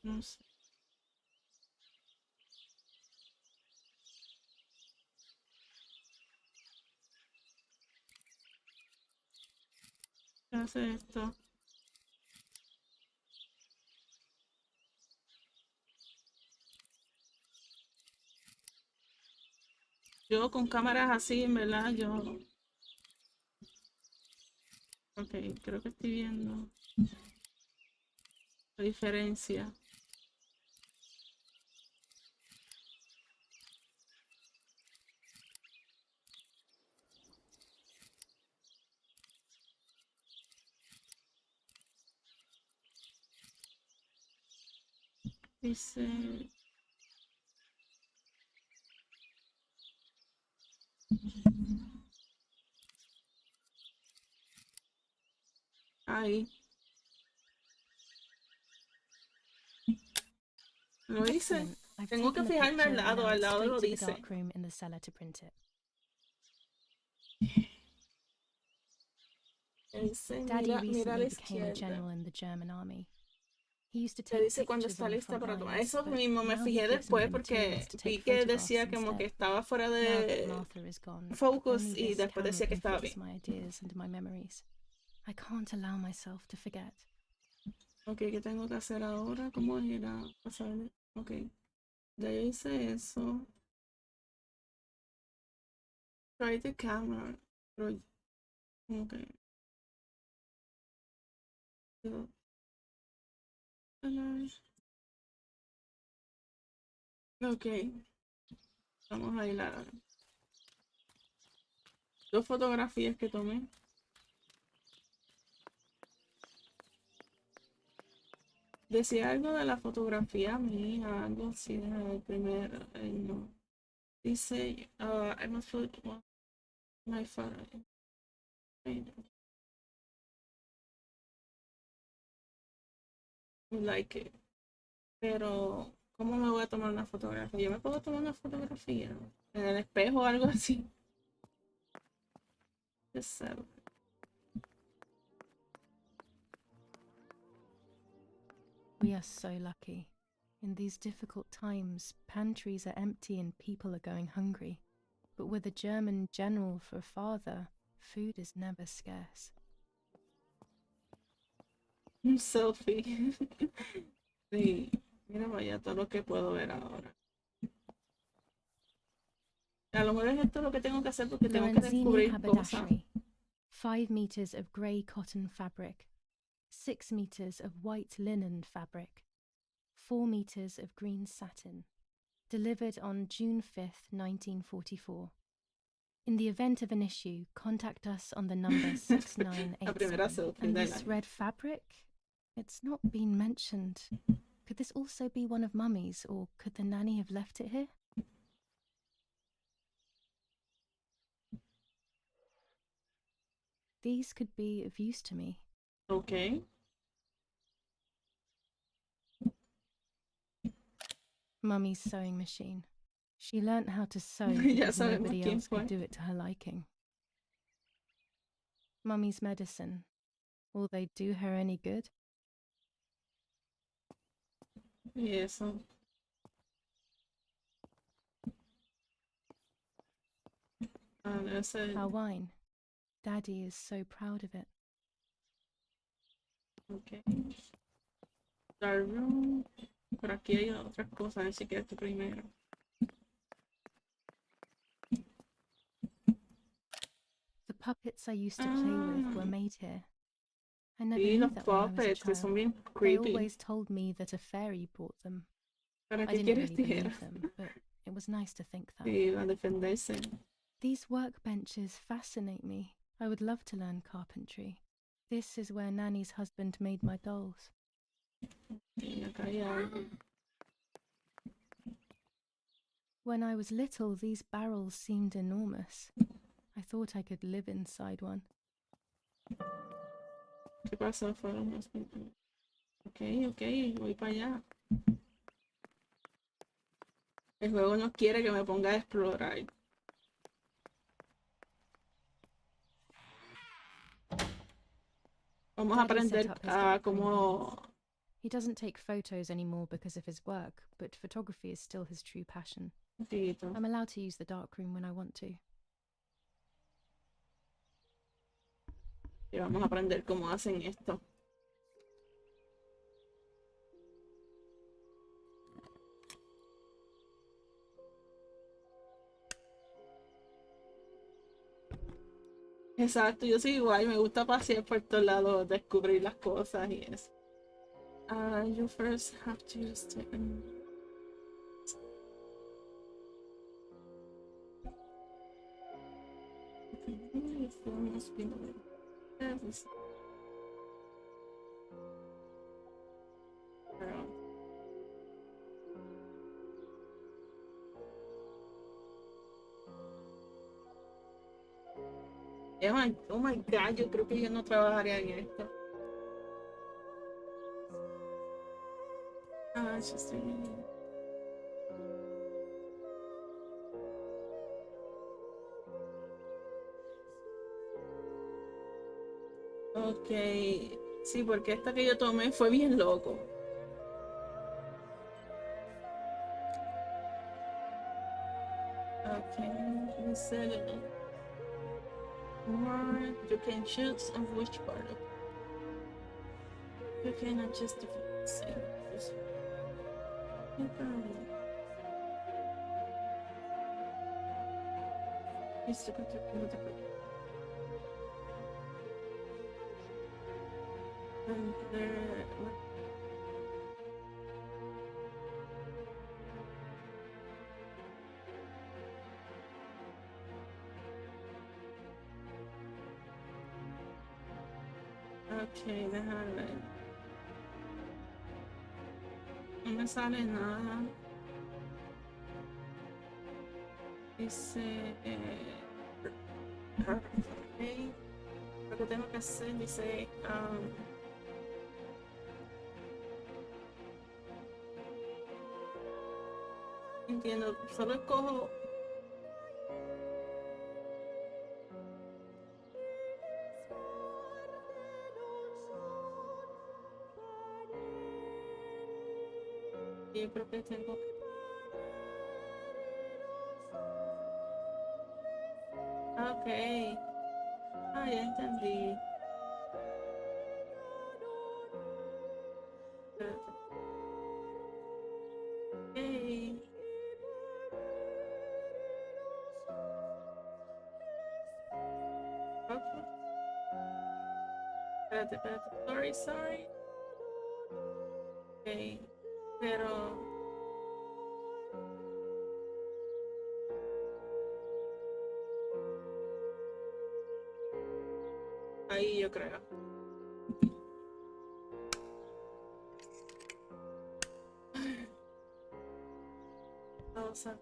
No sé. ¿Qué hace esto? Yo con cámaras así, en verdad, yo. Ok, creo que estoy viendo la diferencia. Dice. Ahí. Lo dice. Excellent. I've Tengo que taken the fijarme picture and now it's al lado straight lo to the dice. dark room in the cellar to print it. Dice, Daddy mira a recently la became a izquierda. general in the German army. He used to Te take dice cuando pictures está on the lista front para tomar. lines, Eso but mismo me now he fijé gives them después the materials porque to vi take que photographs decía como que instead. estaba fuera Now that de Martha is gone, focus only y this después camera decía que can estaba fix bien. my ideas and my memories. I can't allow myself to forget. Ok, ¿qué tengo que hacer ahora? ¿Cómo era? Pasarle. Ok, ya yo hice eso. Try the camera. Pero, ok. Yo- Ok, vamos a ir a dos fotografías que tomé. Decía algo de la fotografía mía, algo así de el primero. No. Dice, I must put my phone. Like it. Pero, ¿cómo me voy a tomar una fotografía? ¿Yo me puedo tomar una fotografía? ¿En el espejo o algo así? Just so. We are so lucky. In these difficult times, pantries are empty and people are going hungry. But with a German general for a father, food is never scarce. Un selfie. Sí, mira vaya todo lo que puedo ver ahora. A lo mejor es esto lo que tengo que hacer porque tengo que Lorenzini descubrir cosas. haberdashery. 5 meters of grey cotton fabric. 6 meters of white linen fabric. 4 meters of green satin. Delivered on June 5th, 1944. In the event of an issue, contact us on the number La primera 6987. selfie And del this año. red fabric? It's not been mentioned. Could this also be one of Mummy's, or could the nanny have left it here? These could be of use to me. Okay. Mummy's sewing machine. She learnt how to sew Ya because sabemos nobody quién else fue. could do it to her liking. Mummy's medicine. Will they do her any good? Y eso. No sé. Our wine. Daddy is so proud of it. Ok. Dark room. Por aquí hay otras cosas, a ver si quieres tú primero. The puppets I used to play with were made here. I never Sí, knew los that when I was a puppets, que son child. bien They creepy. always told me that a fairy brought them. ¿Para I qué didn't quieres really tijera? believe them, but it was nice to think that. Sí, a defenderse. These workbenches fascinate me. I would love to learn carpentry. This is where Nanny's husband made my dolls. Y acá hay algo. When I was little, these barrels seemed enormous. I thought I could live inside one. ¿Qué pasó? Fueron más. Ok, voy para allá. El juego no quiere que me ponga a explorar. Vamos a Daddy set aprender up his a darkroom cómo... here. He doesn't take photos anymore because of his work, but photography is still his true passion. Tito. I'm allowed to use the darkroom when I want to. Y vamos a aprender cómo hacen esto. Exacto, yo soy igual, me gusta pasear por todos lados, descubrir las cosas y eso. You first have to use the... Oh my god, yo creo que yo no trabajaría en esto. Just a minute. Ok, sí, porque esta que yo tomé fue bien loco. Okay, you said it. Or you can choose of which part of it. You can adjust the frequency. It's to control the and there. Ok, déjame ver. No me sale nada. Dice... ok. Lo que tengo que hacer dice... entiendo, solo escojo... Yo creo que tengo que... Ok. Ya entendí. Espérate. Ok. Ok. Espérate. Sorry. Ok. Pero... ahí yo creo. Furiosa.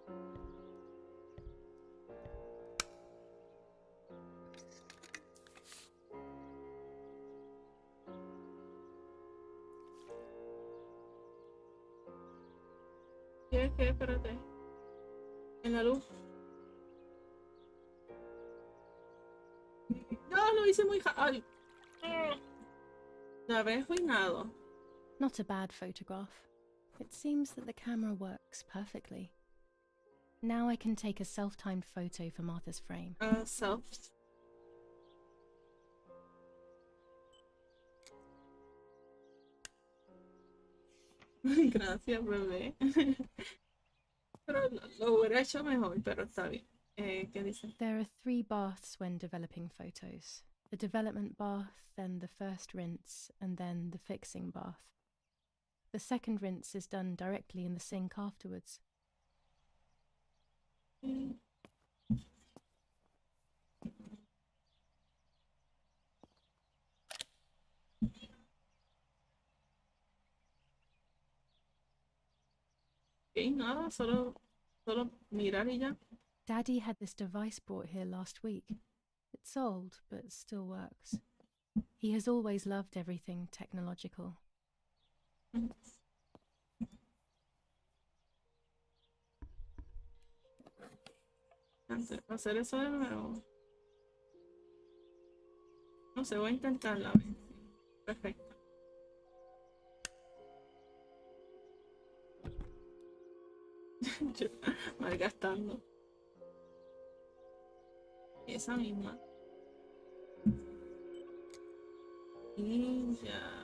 ¿Qué? Espérate. En la luz. No, lo hice muy ay. La había arruinado. Not a bad photograph. It seems that the camera works perfectly. Now I can take a self-timed photo for Martha's frame. Self. Gracias, bebé. Pero lo hubiera hecho mejor, pero está bien. ¿Qué dice? There are 3 baths when developing photos. The development bath, then the first rinse, and then the fixing bath. The second rinse is done directly in the sink afterwards. Ok, nada, solo mirar y ya. Daddy had this device brought here last week. It's old, but still works. He has always loved everything technological. Hacer eso de nuevo. No sé, voy a intentarla. A ver. Perfecto. Yo, malgastando. Esa misma. Y ya.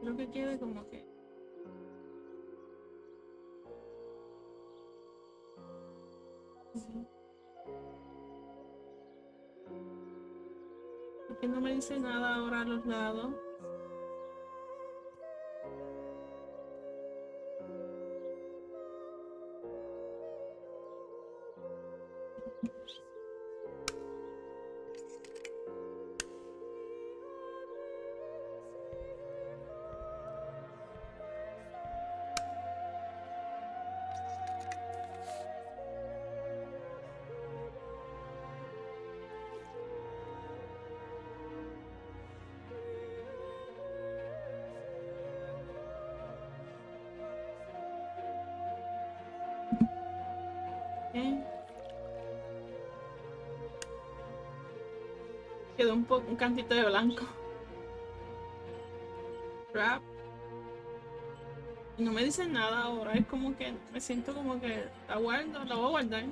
Creo que quede como que. Porque no me dice nada ahora a los lados. Quedó un cantito de blanco. Rap. Y no me dicen nada ahora. Es como que me siento como que la guardo, la voy a guardar.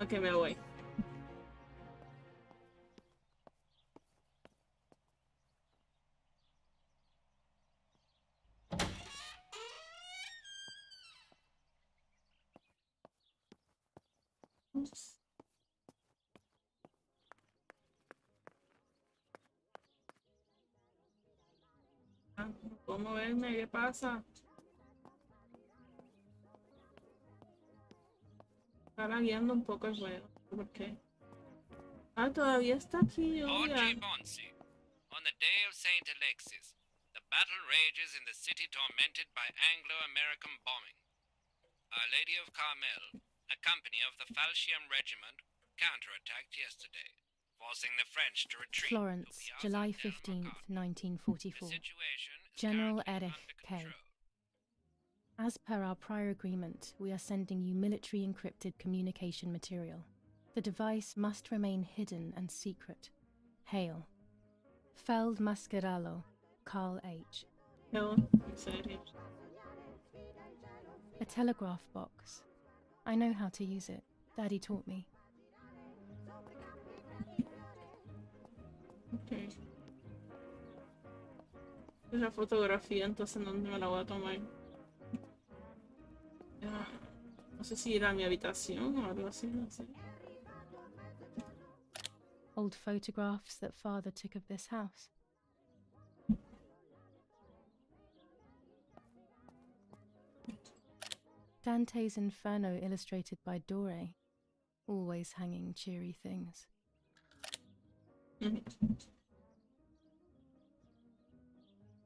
Ok, me voy. Ups. No puedo moverme, ¿qué pasa? Está guiando un poco el juego. ¿Por qué? Ah, todavía está aquí, Lord Julia. J. Bonsi, on the day of St. Alexis, the battle rages in the city tormented by Anglo-American bombing. Our Lady of Carmel, a company of the Falchium Regiment, counterattacked yesterday, forcing the French to retreat. Florence, July 15th, 1944. General Erich K. As per our prior agreement, we are sending you military encrypted communication material. The device must remain hidden and secret. Hail. Feld Mascherallo, Carl H. No, en serio. A telegraph box. I know how to use it. Daddy taught me. Okay. La fotografía, entonces ¿dónde me la voy a tomar? No sé si ir a mi habitación o algo así, no sé. Old photographs that father took of this house. Dante's Inferno illustrated by Dore. always hanging cheery things.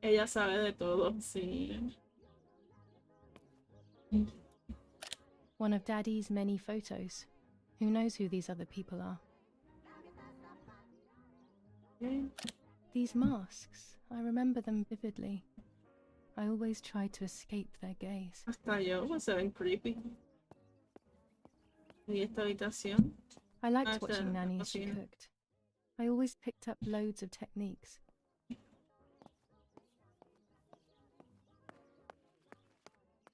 Ella sabe de todo, sí. One of Daddy's many photos. Who knows who these other people are? These masks, I remember them vividly. I always tried to escape their gaze. Hasta yo, pues se ven creepy. ¿Y esta habitación? I liked watching Nanny as she cooked. I always picked up loads of techniques.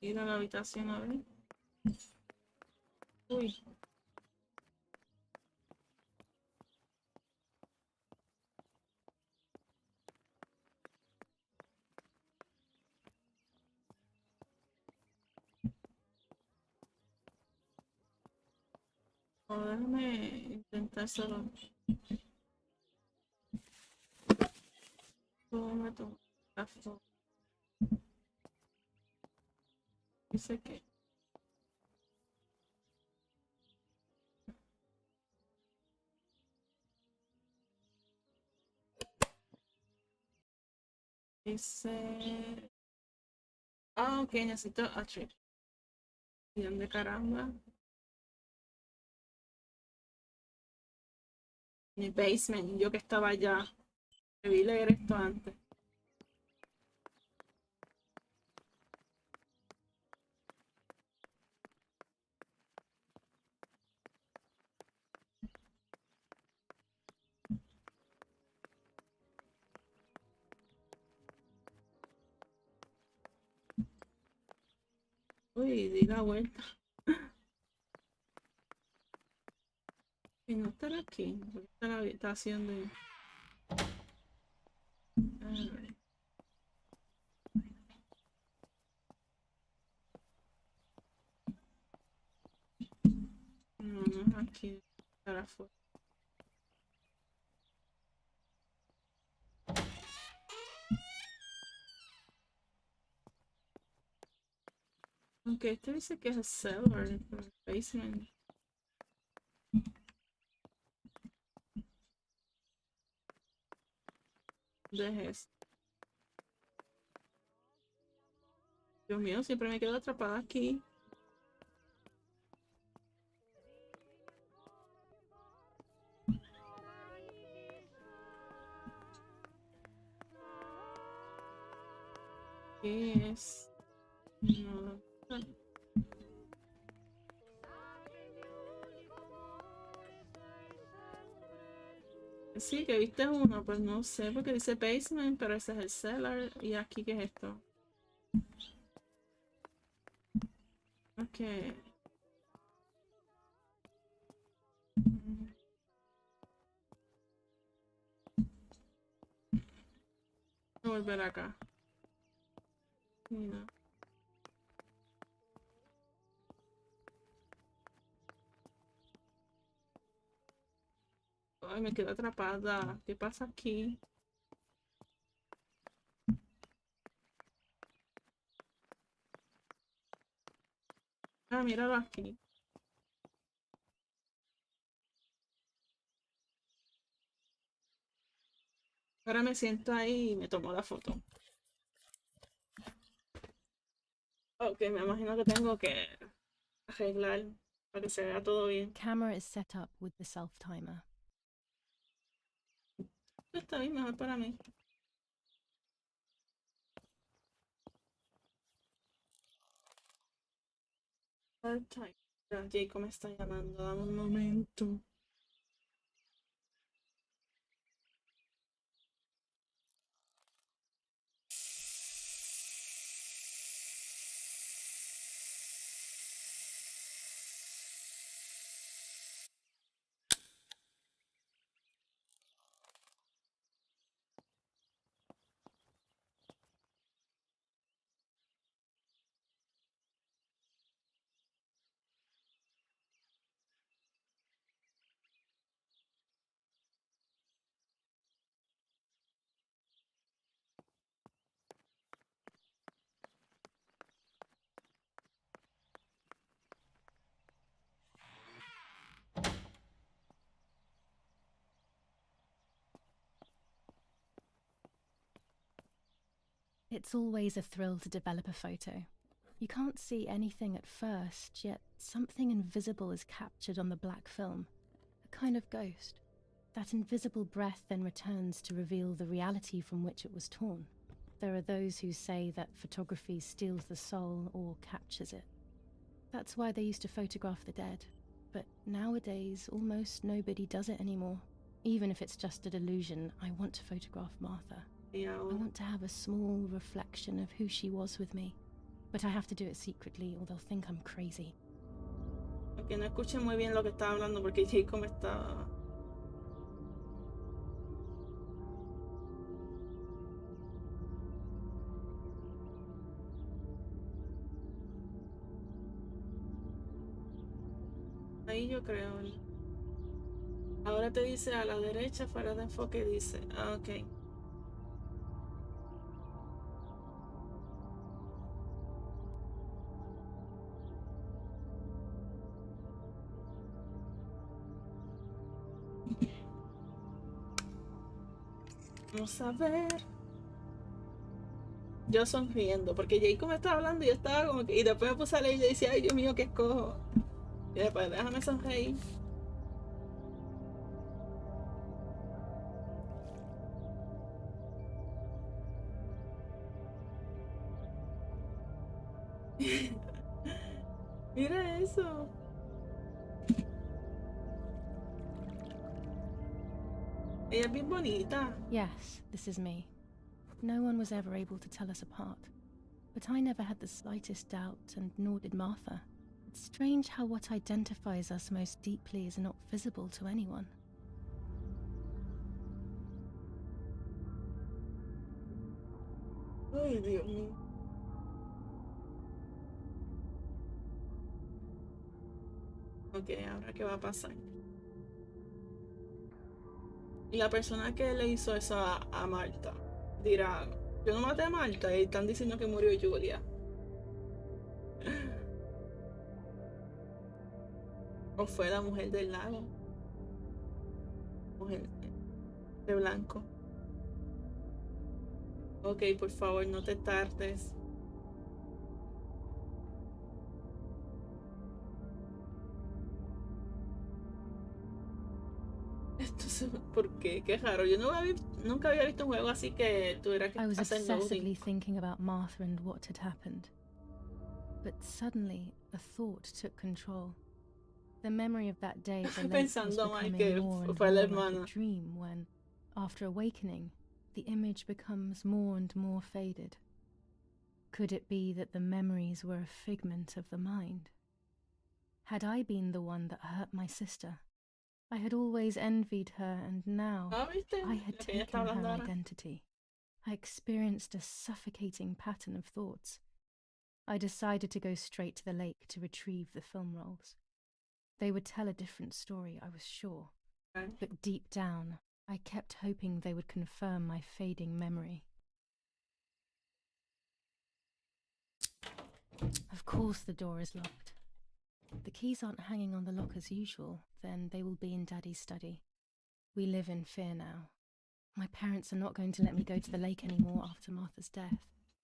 Ir a la habitación a ver. Uy. Déjame intentar solo. Déjame tomar la foto. Dice que. Dice. Ah, ok, necesito attribute. ¿Y dónde caramba? Mi basement, yo que estaba allá. Debí leer esto antes. Uy, di la vuelta. Y no estará aquí. Porque está la habitación de. Ay. No, no es aquí. Estará afuera. Aunque este dice que es el cellar, el basement. ¿Dónde es? Dios mío, siempre me quedo atrapada aquí. ¿Qué es? No. Sí, que viste uno, pues no sé, porque dice basement, pero ese es el cellar. ¿Y aquí qué es esto? Ok. Voy a volver acá. Mira. Ay, me quedo atrapada. ¿Qué pasa aquí? Ah, míralo aquí. Ahora me siento ahí y me tomo la foto. Ok, me imagino que tengo que arreglar para que se vea todo bien. Camera is set up with the self-timer. Está bien, mejor para mí. Hard time. Jacob me está llamando, dame un momento. It's always a thrill to develop a photo. You can't see anything at first, yet something invisible is captured on the black film. A kind of ghost. That invisible breath then returns to reveal the reality from which it was torn. There are those who say that photography steals the soul or captures it. That's why they used to photograph the dead. But nowadays, almost nobody does it anymore. Even if it's just a delusion, I want to photograph Martha. Yeah. I want to have a small reflection of who she was with me. But I have to do it secretly or they'll think I'm crazy. Porque no escuché muy bien lo que estaba hablando porque Jacob me estaba... Ahí yo creo. Ahora te dice a la derecha, fuera de enfoque, dice. Ah, ok. Vamos a ver. Yo sonriendo, porque Jacob me estaba hablando y yo estaba como que... Y después me puse a leer y yo decía, ay Dios mío, ¿qué escojo? Y después déjame sonreír. Mira eso. Ella es bien bonita. Yes, this is me. No one was ever able to tell us apart. But I never had the slightest doubt, and nor did Martha. It's strange how what identifies us most deeply is not visible to anyone. Ay, Dios mío. Ok, ahora qué va a pasar. Y la persona que le hizo eso a Marta dirá, yo no maté a Marta y están diciendo que murió Julia. O fue la mujer del lago. Mujer de blanco. Ok, por favor, no te tardes. ¿Por qué? Qué raro. Yo nunca había visto un juego así que tuviera que I was hacer obsessively loading. thinking about Martha and what had happened. But suddenly, a thought took control. The memory of that day at the lake was Pensando mal becoming que more and fue more la like hermana. a dream when, after awakening, the image becomes more and more faded. Could it be that the memories were a figment of the mind? Had I been the one that hurt my sister? I had always envied her, and now Ah, ¿viste? I had Lo que ella está taken her hablando ahora. identity. I experienced a suffocating pattern of thoughts. I decided to go straight to the lake to retrieve the film rolls. They would tell a different story, I was sure. Okay. But deep down, I kept hoping they would confirm my fading memory. Of course the door is locked. The keys aren't hanging on the lock as usual, then they will be in Daddy's study. We live in fear now. My parents are not going to let me go to the lake anymore after Martha's death.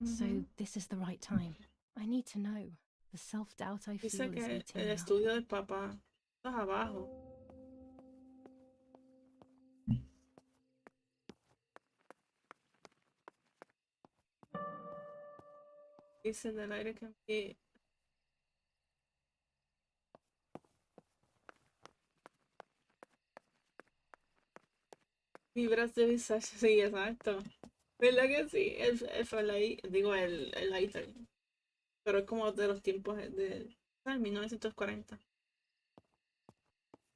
So this is the right time. I need to know. The self-doubt I Dice feel is que eating el me up. estudio del papá está abajo. Dice del aire que vibras de visaje. Sí, exacto. ¿Verdad que sí? El Farley, digo, el lighter. Pero es como de los tiempos de 1940.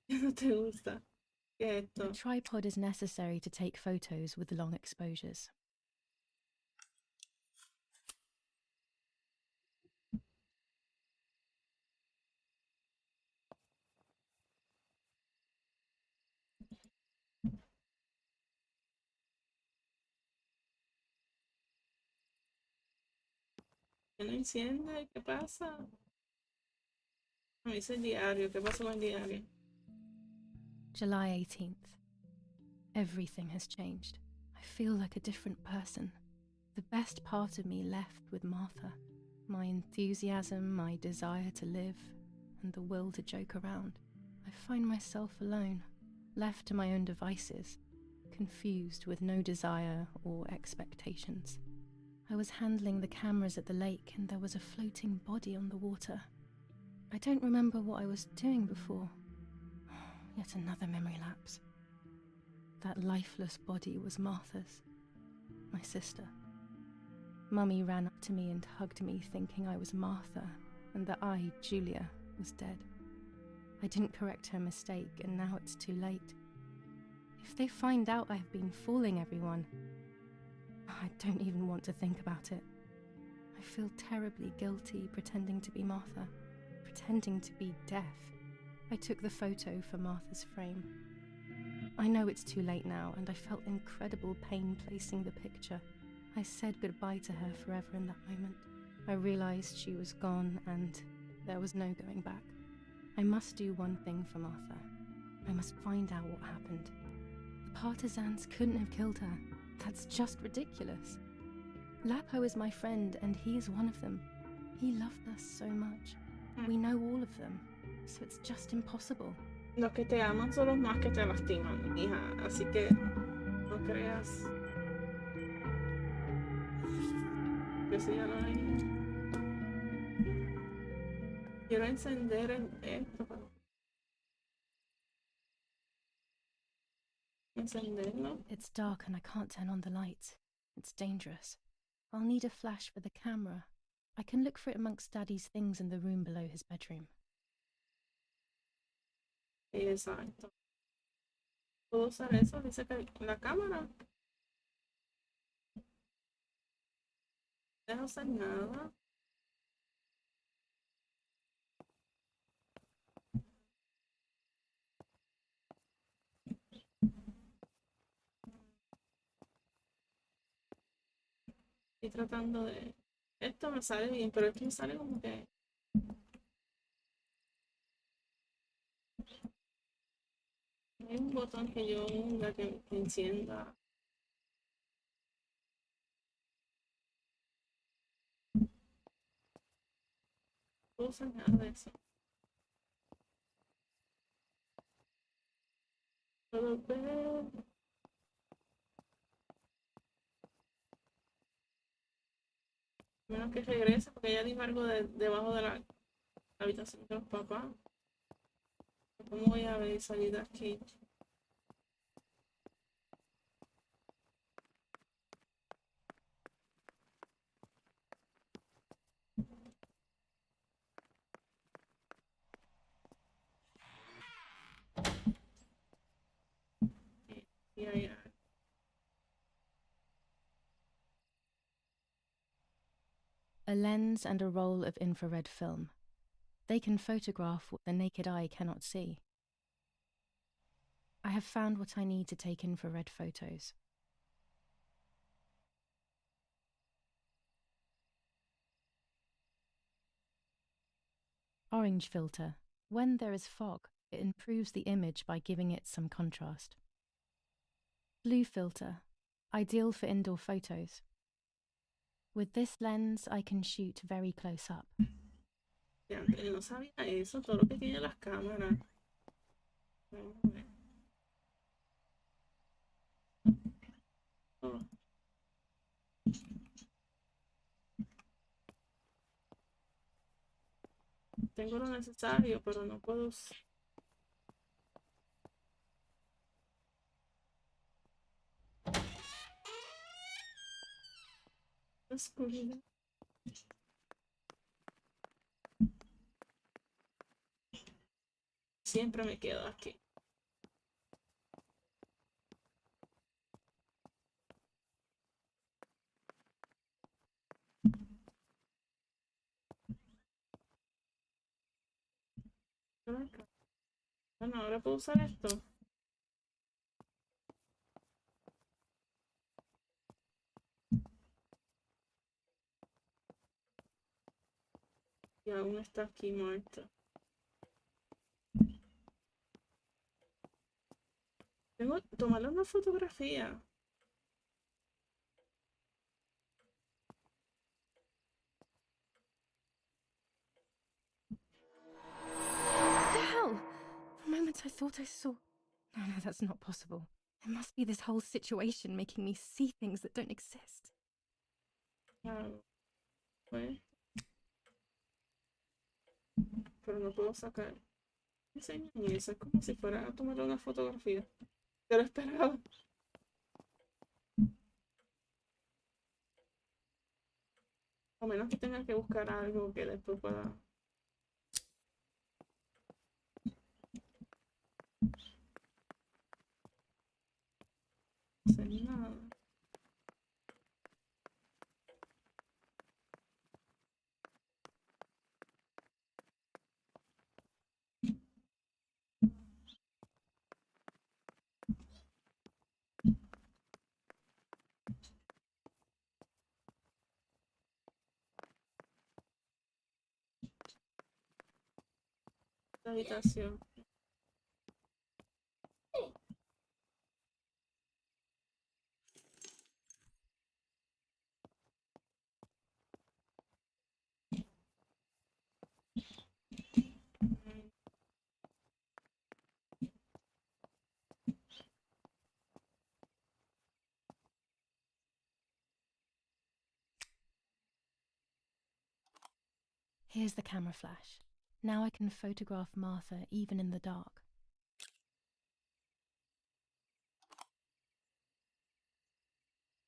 ¿No te gusta? ¿Qué es The esto? tripod is necessary to take photos with long exposures. ¿Qué no enciende? ¿Qué pasa? Me dice el diario. ¿Qué pasó con el diario? July 18th. Everything has changed. I feel like a different person. The best part of me left with Martha. My enthusiasm, my desire to live, and the will to joke around. I find myself alone, left to my own devices, confused with no desire or expectations. I was handling the cameras at the lake and there was a floating body on the water. I don't remember what I was doing before. Yet another memory lapse. That lifeless body was Martha's, my sister. Mummy ran up to me and hugged me, thinking I was Martha and that I, Julia, was dead. I didn't correct her mistake and now it's too late. If they find out I've been fooling everyone, I don't even want to think about it. I feel terribly guilty pretending to be Martha, pretending to be deaf. I took the photo for Martha's frame. I know it's too late now, and I felt incredible pain placing the picture. I said goodbye to her forever in that moment. I realized she was gone and there was no going back. I must do one thing for Martha. I must find out what happened. The partisans couldn't have killed her. That's just ridiculous. Lapo is my friend and he is one of them. He loved us so much. We know all of them, so it's just impossible. Los que te aman son los más que te lastiman, hija. Así que no creas que sí ya lo hay. Quiero encender esto, pero encenderlo. It's dark and I can't turn on the lights. It's dangerous. I'll need a flash for the camera. I can look for it amongst Daddy's things in the room below his bedroom. Exacto. ¿Puedo usar eso? Dice que la cámara. No deja usar nada. Estoy tratando de... Esto me sale bien, pero esto me sale como que... Hay un botón que yo hunda que encienda. No uso nada de eso. Puedo ver... Menos que regrese, porque ya dimos algo debajo de la habitación de los papás. ¿Cómo voy a ver salir de aquí? Yeah. A lens and a roll of infrared film. They can photograph what the naked eye cannot see. I have found what I need to take infrared photos. Orange filter. When there is fog, it improves the image by giving it some contrast. Blue filter. Ideal for indoor photos. With this lens, I can shoot very close up. Ya, no sabía eso, todo lo que tiene las cámaras. Vamos a ver. Oh. Tengo lo necesario, pero no puedo usar. Oscuridad. Siempre me quedo aquí. Bueno, ahora puedo usar esto. Y aún está aquí muerto. Tengo que tomarle una fotografía. thought I saw... No, that's not possible. It must be this whole situation making me see things that don't exist. Pues. Pero no puedo sacar. Enseñan eso, es como si fuera a tomar una fotografía. Te lo esperaba. A menos que tenga que buscar algo que después pueda. No hacer nada. La habitación. Here's the camera flash. Now I can photograph Martha even in the dark.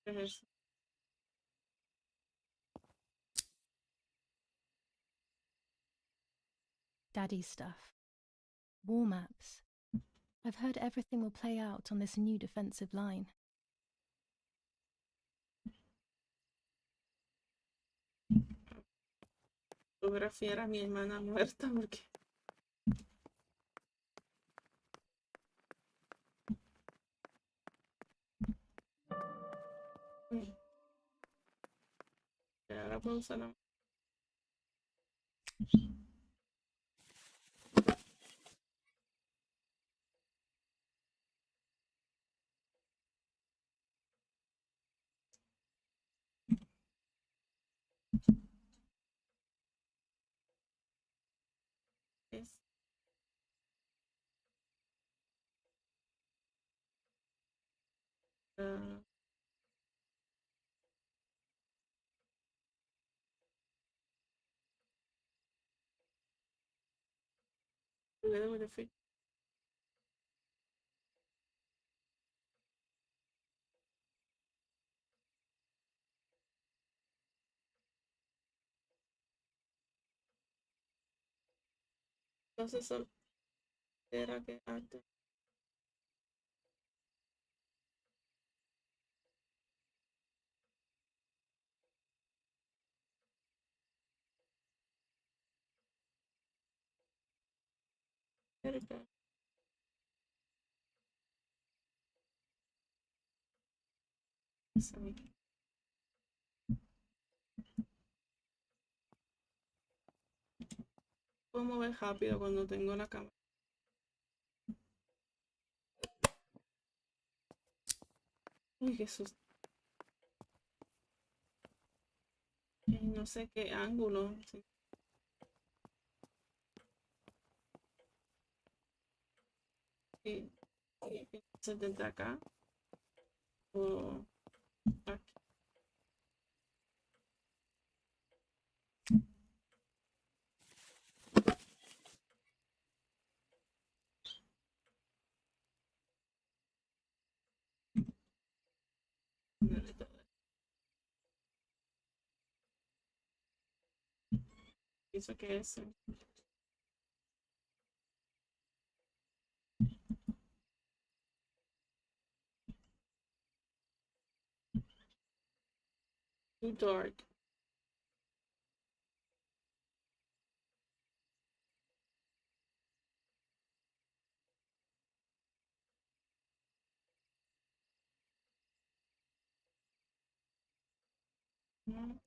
¿Qué es eso? Daddy's stuff. War maps. I've heard everything will play out on this new defensive line. Fotografiar a mi hermana muerta porque. Ahora puedo usar la. Es. Entonces solo era que arte. Cerca. Esa. Puedo mover rápido cuando tengo la cámara. Uy, qué susto. No sé qué ángulo. Sí. Sí. Entonces desde acá o aquí. Pienso que es. Too dark. No.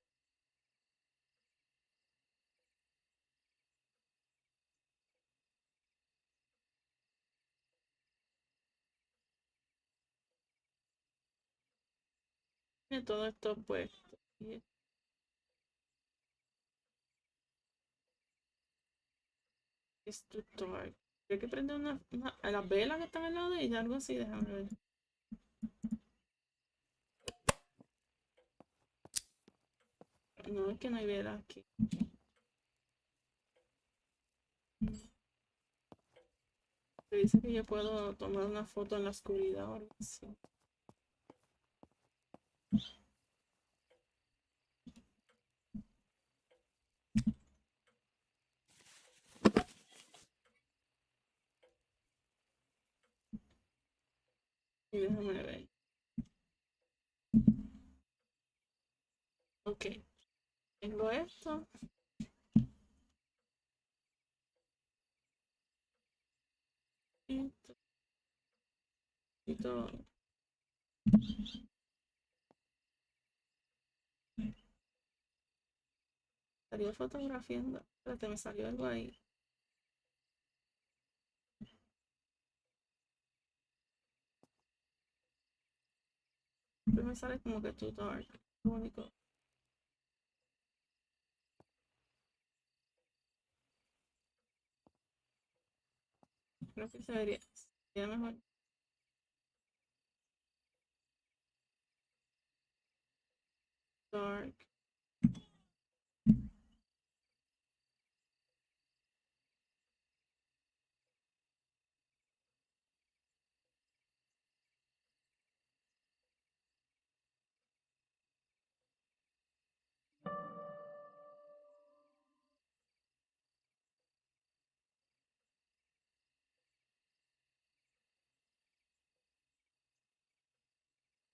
Tiene todo esto puesto. Y es too dark. Creo que prende a las velas que están al lado de ella, algo así, déjame ver. No, es que no hay velas aquí. Me dice que yo puedo tomar una foto en la oscuridad o algo así. Y déjame ver. Ok. Tengo esto. Esto. Y todo. Estaría fotografiando. Espérate, me salió algo ahí. Siempre me sale como que too dark. Lo único. Creo que sería mejor. Dark.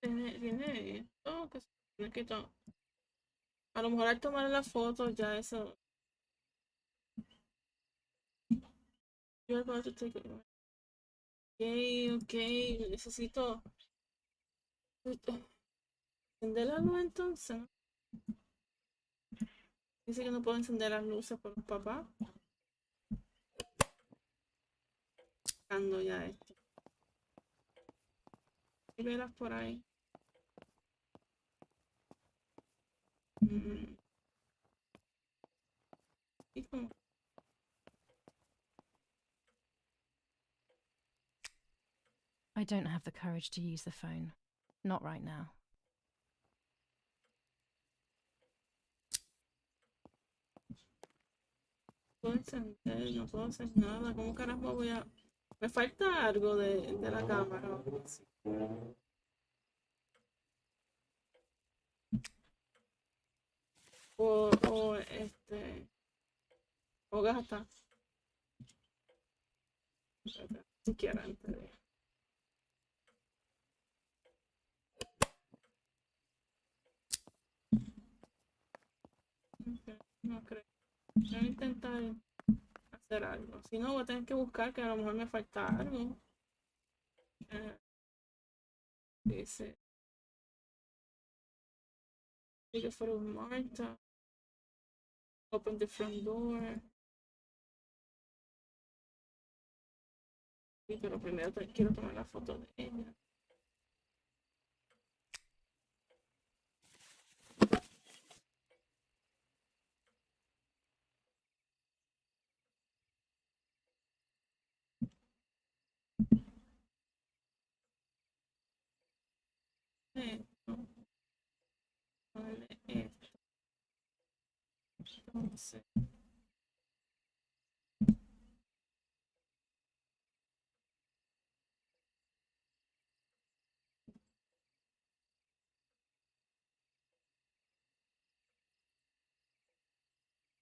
Tiene esto que se tiene que a lo mejor al tomar las fotos ya eso. You're about to take it. Ok, necesito encender la luz entonces. Dice que no puedo encender las luces por los papás. Buscando ya esto. Y velas por ahí. Y como I don't have the courage to use the phone. Not right now. puedo encender, no puedo hacer nada. ¿Cómo carajo voy a...? Me falta algo de la cámara. O algo así. O o gasta. Siquiera antes de... No creo. Voy a intentar hacer algo. Si no, voy a tener que buscar que a lo mejor me falta algo. Dice. Dice for Marta. Open the front door. Sí, pero primero quiero tomar la foto de ella. Esto. Vale, esto. Entonces.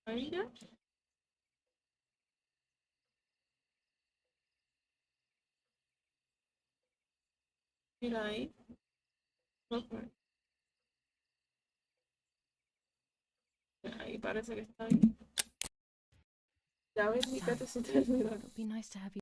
Ahí ya. Mira ahí. Okay. Ahí parece que está bien. Ya ves, fíjate si te ayuda. It would be nice to have you